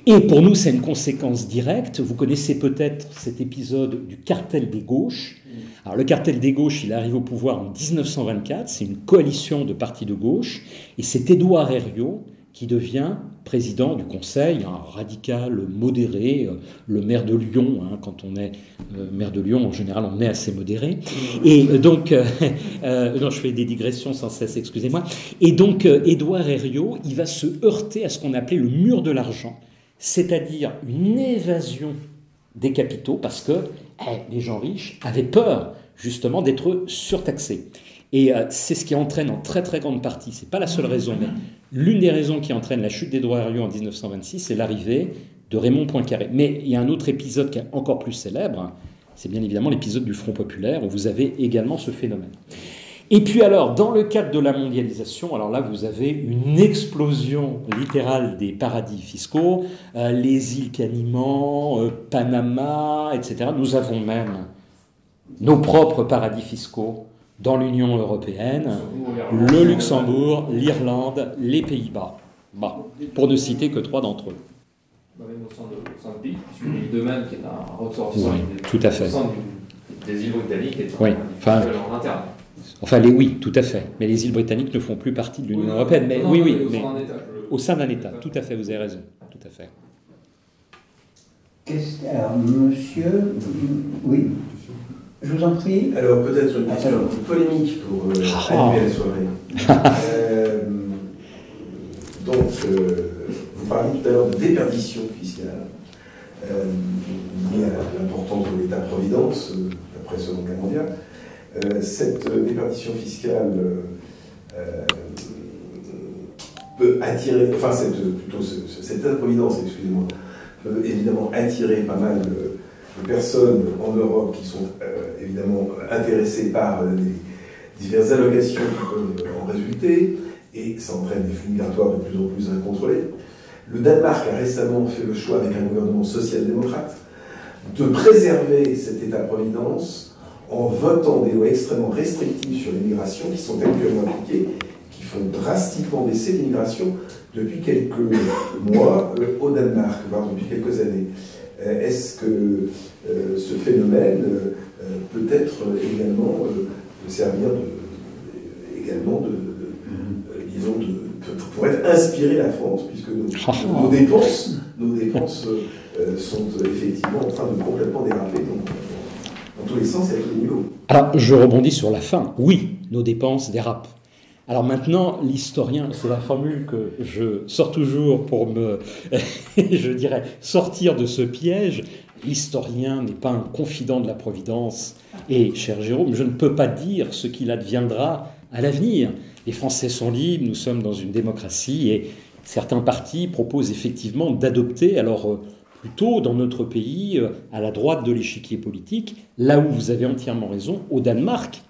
Speaker 2: Et pour nous, c'est une conséquence directe. Vous connaissez peut-être cet épisode du cartel des gauches. Alors le cartel des gauches, il arrive au pouvoir en 1924, c'est une coalition de partis de gauche, et c'est Édouard Herriot qui devient président du Conseil, un radical modéré, le maire de Lyon. Quand on est maire de Lyon, en général, on est assez modéré. Et donc, non, je fais des digressions sans cesse, excusez-moi. Et donc, Édouard Herriot, il va se heurter à ce qu'on appelait le mur de l'argent, c'est-à-dire une évasion des capitaux, parce que les gens riches avaient peur, justement, d'être surtaxés. Et c'est ce qui entraîne en très très grande partie, c'est pas la seule raison, mais l'une des raisons qui entraîne la chute d'Édouard Herriot en 1926, c'est l'arrivée de Raymond Poincaré. Mais il y a un autre épisode qui est encore plus célèbre, c'est bien évidemment l'épisode du Front populaire, où vous avez également ce phénomène. Et puis alors, dans le cadre de la mondialisation, alors là, vous avez une explosion littérale des paradis fiscaux, les îles Caïmans, Panama, etc. Nous avons même nos propres paradis fiscaux dans l'Union européenne, le Luxembourg, l'Irlande, les Pays-Bas. Bon, pour ne citer que 3 d'entre eux.
Speaker 5: Même au sein de pays, puisque l'île de Man, qui est un ressortissant
Speaker 2: tout à fait.
Speaker 5: au sein des îles britanniques, est en interne.
Speaker 2: Enfin, oui, tout à fait. Mais les îles britanniques ne font plus partie de l'Union européenne. Mais oui, mais au sein d'un État. Tout à fait, vous avez raison. Tout à fait.
Speaker 1: Alors, monsieur, oui, je vous en prie.
Speaker 3: Alors, peut-être une question un peu polémique pour animer la soirée. Donc, vous parliez tout à l'heure de déperdition fiscale liée à l'importance de l'État-providence après la Seconde Guerre mondiale. Cette déperdition fiscale peut attirer, enfin cette État-providence, excusez-moi, peut évidemment attirer pas mal de personnes en Europe qui sont évidemment intéressées par les diverses allocations qui peuvent en résulter, et ça entraîne des flux migratoires de plus en plus incontrôlés. Le Danemark a récemment fait le choix, avec un gouvernement social-démocrate, de préserver cet État-providence en votant des lois extrêmement restrictives sur l'immigration qui sont actuellement appliquées, qui font drastiquement baisser l'immigration depuis quelques mois au Danemark, voire depuis quelques années. Est-ce que ce phénomène peut être également servir pourrait inspirer la France, puisque nos dépenses sont effectivement en train de complètement déraper dans tous les sens et à tous les niveaux.
Speaker 2: Alors, je rebondis sur la fin. Oui, nos dépenses dérapent. Alors maintenant, l'historien, c'est la formule que je sors toujours pour me, je dirais, sortir de ce piège. L'historien n'est pas un confident de la Providence. Et, cher Jérôme, je ne peux pas dire ce qu'il adviendra à l'avenir. Les Français sont libres, nous sommes dans une démocratie et certains partis proposent effectivement d'adopter, alors plutôt dans notre pays, à la droite de l'échiquier politique, là où vous avez entièrement raison, au Danemark,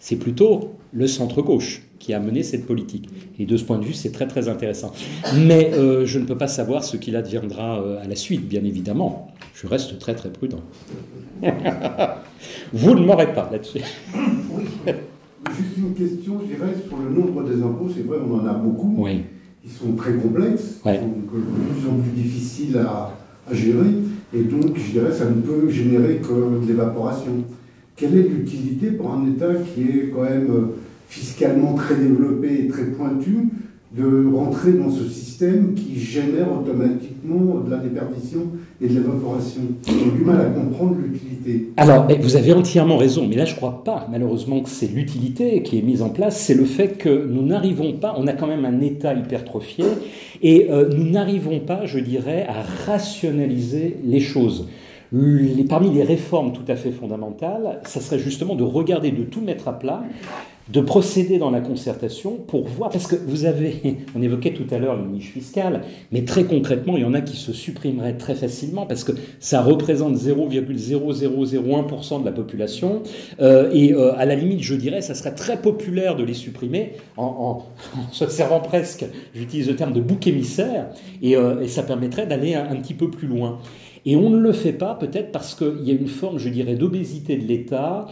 Speaker 2: c'est plutôt le centre-gauche qui a mené cette politique. Et de ce point de vue, c'est très très intéressant. Mais je ne peux pas savoir ce qu'il adviendra à la suite, bien évidemment. Je reste très très prudent. Vous ne m'aurez pas là-dessus.
Speaker 9: Oui. Juste une question, je dirais, sur le nombre des impôts. C'est vrai, on en a beaucoup.
Speaker 2: Oui.
Speaker 9: Ils sont très complexes,
Speaker 2: ouais.
Speaker 9: Donc de plus en plus difficiles à gérer. Et donc, je dirais, ça ne peut générer que de l'évaporation. Quelle est l'utilité pour un État qui est quand même fiscalement très développé et très pointu de rentrer dans ce système qui génère automatiquement de la déperdition et de l'évaporation? J'ai du mal à comprendre l'utilité.
Speaker 2: Alors, vous avez entièrement raison, mais là je ne crois pas malheureusement que c'est l'utilité qui est mise en place, c'est le fait que nous n'arrivons pas, on a quand même un État hypertrophié, et nous n'arrivons pas, je dirais, à rationaliser les choses. Parmi les réformes tout à fait fondamentales, ça serait justement de regarder, de tout mettre à plat, de procéder dans la concertation pour voir, parce que vous avez, on évoquait tout à l'heure les niches fiscales, mais très concrètement, il y en a qui se supprimeraient très facilement parce que ça représente 0,0001% de la population et à la limite, je dirais, ça serait très populaire de les supprimer en se servant presque, j'utilise le terme de bouc émissaire, et ça permettrait d'aller un petit peu plus loin. Et on ne le fait pas peut-être parce qu'il y a une forme, je dirais, d'obésité de l'État.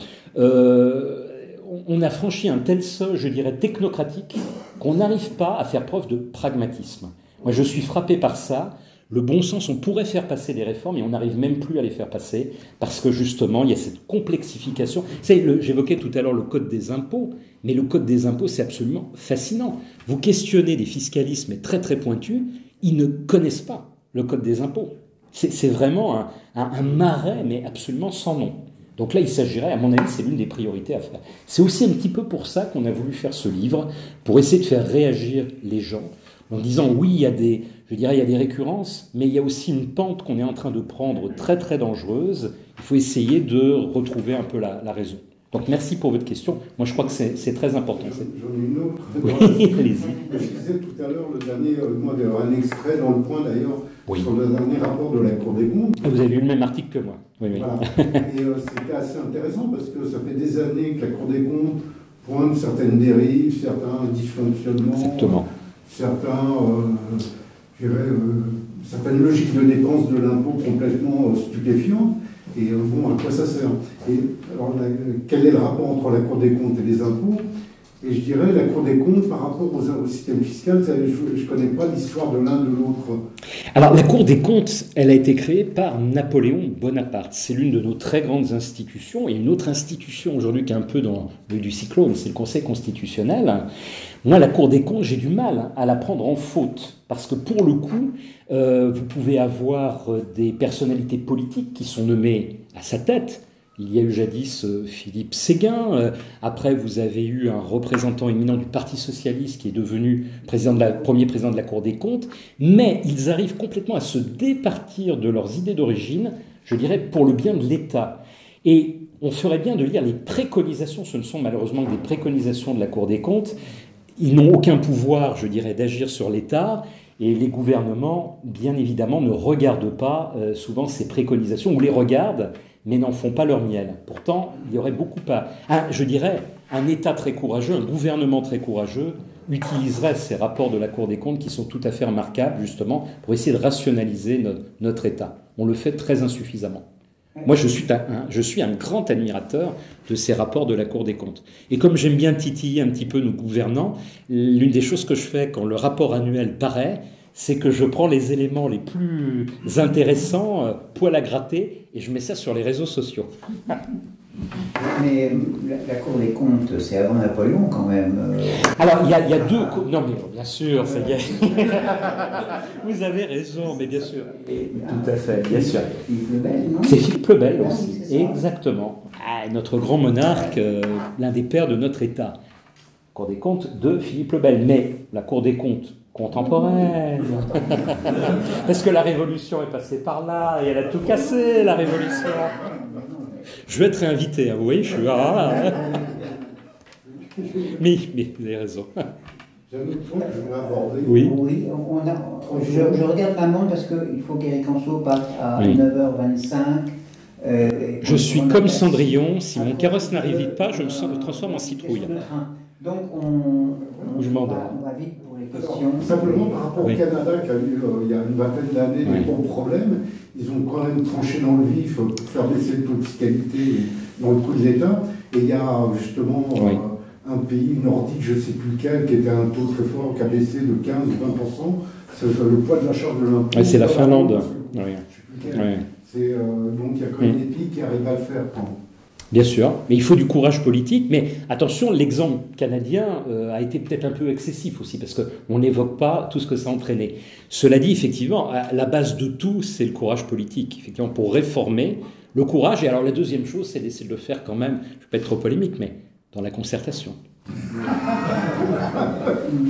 Speaker 2: On a franchi un tel seuil, je dirais, technocratique, qu'on n'arrive pas à faire preuve de pragmatisme. Moi, je suis frappé par ça. le bon sens, on pourrait faire passer des réformes et on n'arrive même plus à les faire passer parce que justement, il y a cette complexification. J'évoquais tout à l'heure le code des impôts, mais le code des impôts, c'est absolument fascinant. Vous questionnez des fiscalistes, mais très très pointus, ils ne connaissent pas le code des impôts. C'est vraiment un marais, mais absolument sans nom. Donc là, il s'agirait, à mon avis, c'est l'une des priorités à faire. C'est aussi un petit peu pour ça qu'on a voulu faire ce livre, pour essayer de faire réagir les gens, en disant oui, il y a des récurrences, mais il y a aussi une pente qu'on est en train de prendre très très dangereuse. Il faut essayer de retrouver un peu la raison. Donc merci pour votre question. Moi je crois que c'est très important.
Speaker 9: J'en ai une autre.
Speaker 2: Oui, allez-y.
Speaker 9: Je disais tout à l'heure, le dernier, un extrait dans Le Point d'ailleurs,
Speaker 2: oui.
Speaker 9: Sur le dernier rapport de la Cour des comptes.
Speaker 2: Vous avez lu le même article que moi. Oui, oui.
Speaker 9: Voilà. Et c'était assez intéressant parce que ça fait des années que la Cour des comptes pointe certaines dérives, certains dysfonctionnements.
Speaker 2: Exactement.
Speaker 9: Certaines logiques de dépenses de l'impôt complètement stupéfiantes. Et bon, à quoi ça sert? Et alors, quel est le rapport entre la Cour des comptes et les impôts? Et je dirais, la Cour des comptes, par rapport au système fiscal, je ne connais pas l'histoire de l'un de l'autre.
Speaker 2: Alors, la Cour des comptes, elle a été créée par Napoléon Bonaparte. C'est l'une de nos très grandes institutions. Et une autre institution aujourd'hui qui est un peu dans l'œil du cyclone, c'est le Conseil constitutionnel. Moi, la Cour des comptes, j'ai du mal à la prendre en faute. Parce que pour le coup, vous pouvez avoir des personnalités politiques qui sont nommées à sa tête. Il y a eu jadis Philippe Séguin. Après, vous avez eu un représentant éminent du Parti socialiste qui est devenu premier président de la Cour des comptes. Mais ils arrivent complètement à se départir de leurs idées d'origine, je dirais, pour le bien de l'État. Et on ferait bien de lire les préconisations. Ce ne sont malheureusement que des préconisations de la Cour des comptes. Ils n'ont aucun pouvoir, je dirais, d'agir sur l'État. Et les gouvernements, bien évidemment, ne regardent pas souvent ces préconisations, ou les regardent, mais n'en font pas leur miel. Pourtant, il y aurait beaucoup je dirais, un État très courageux, un gouvernement très courageux, utiliserait ces rapports de la Cour des comptes qui sont tout à fait remarquables, justement, pour essayer de rationaliser notre État. On le fait très insuffisamment. Moi, je suis un grand admirateur de ces rapports de la Cour des comptes. Et comme j'aime bien titiller un petit peu nos gouvernants, l'une des choses que je fais quand le rapport annuel paraît, c'est que je prends les éléments les plus intéressants, poil à gratter, et je mets ça sur les réseaux sociaux.
Speaker 1: Mais la Cour des comptes, c'est avant Napoléon quand même.
Speaker 2: Alors, il y a deux... Non, mais bien sûr, ça y est. Vous avez raison, mais bien sûr. Tout à fait, bien sûr.
Speaker 1: Philippe le Bel, non?
Speaker 2: C'est Philippe le Bel aussi,
Speaker 1: oui,
Speaker 2: exactement. Notre grand monarque, l'un des pères de notre État. Cour des comptes de Philippe le Bel. Mais la Cour des comptes contemporaine. Parce que la Révolution est passée par là, et elle a tout cassé, la Révolution. Je vais être réinvité, vous voyez, je suis... Mais vous avez raison.
Speaker 9: J'ai un autre point que je voudrais aborder.
Speaker 2: Oui.
Speaker 1: Oui, je regarde la montre parce qu'il faut qu'Éric Anceau parte à 9h25.
Speaker 2: Je suis comme Cendrillon, si mon carrosse n'arrive vite pas, je me transforme en citrouille.
Speaker 1: Donc
Speaker 2: je m'endors.
Speaker 1: On va vite pour les questions.
Speaker 9: Simplement par rapport au Canada qui a eu il y a une vingtaine d'années des gros problèmes, ils ont quand même tranché dans le vif pour faire baisser le taux de fiscalité dans le coût de l'État. Et il y a justement un pays nordique, je ne sais plus lequel, qui était un taux très fort, qui a baissé de 15 ou 20%. C'est le poids de la charge de l'impôt.
Speaker 2: C'est la Finlande.
Speaker 9: Je sais plus lequel. Donc il y a quand même des pays qui arrivent à le faire.
Speaker 2: Bien sûr, mais il faut du courage politique. Mais attention, l'exemple canadien a été peut-être un peu excessif aussi, parce qu'on n'évoque pas tout ce que ça a entraîné. Cela dit, effectivement, la base de tout, c'est le courage politique. Effectivement, pour réformer, le courage. Et alors la deuxième chose, c'est d'essayer de le faire quand même, je ne vais pas être trop polémique, mais dans la concertation.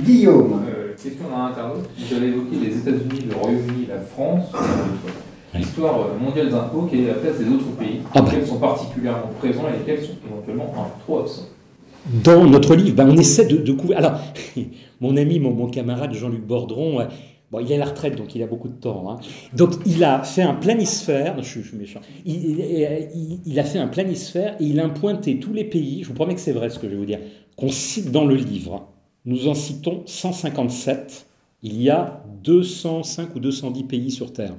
Speaker 1: Guillaume.
Speaker 5: Question d'un internaute. Vous avez évoqué les États-Unis, le Royaume-Uni, la France. L'histoire mondiale des impôts, quelle est la place des autres pays, lesquels sont particulièrement présents et lesquels sont éventuellement trop absents?
Speaker 2: Dans notre livre, on essaie de couvrir. Alors, mon ami, mon camarade Jean-Luc Bordron, il est à la retraite, donc il a beaucoup de temps. Donc, il a fait un planisphère. Je suis méchant. Il a fait un planisphère et il a pointé tous les pays. Je vous promets que c'est vrai ce que je vais vous dire. Qu'on cite dans le livre. Nous en citons 157. Il y a 205 ou 210 pays sur Terre.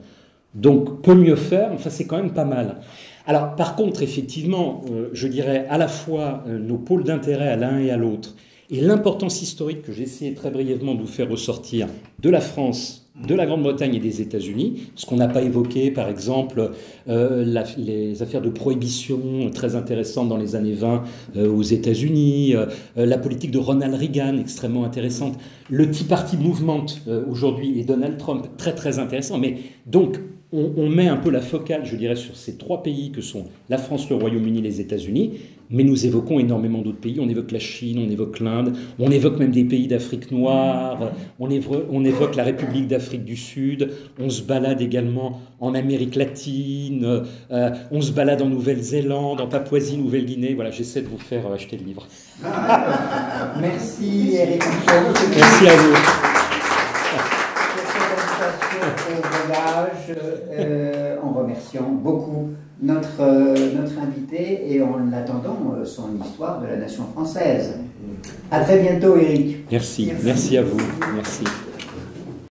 Speaker 2: Donc, peut mieux faire, enfin, c'est quand même pas mal. Alors, par contre, effectivement, je dirais à la fois nos pôles d'intérêt à l'un et à l'autre, et l'importance historique que j'ai essayé très brièvement de vous faire ressortir de la France, de la Grande-Bretagne et des États-Unis, ce qu'on n'a pas évoqué, par exemple, les affaires de prohibition très intéressantes dans les années 20 aux États-Unis, la politique de Ronald Reagan extrêmement intéressante, le Tea Party Movement aujourd'hui et Donald Trump très très intéressant. Mais donc on met un peu la focale, je dirais, sur ces trois pays que sont la France, le Royaume-Uni, les États-Unis. Mais nous évoquons énormément d'autres pays. On évoque la Chine, on évoque l'Inde, on évoque même des pays d'Afrique noire, on évoque la République d'Afrique du Sud, on se balade également en Amérique latine, on se balade en Nouvelle-Zélande, en Papouasie-Nouvelle-Guinée. Voilà, j'essaie de vous faire acheter le livre.
Speaker 1: Merci Eric.
Speaker 2: Merci à vous.
Speaker 1: Au voyage, en remerciant beaucoup notre invité et en attendant son histoire de la nation française. À très bientôt, Eric.
Speaker 2: Merci à vous. Merci.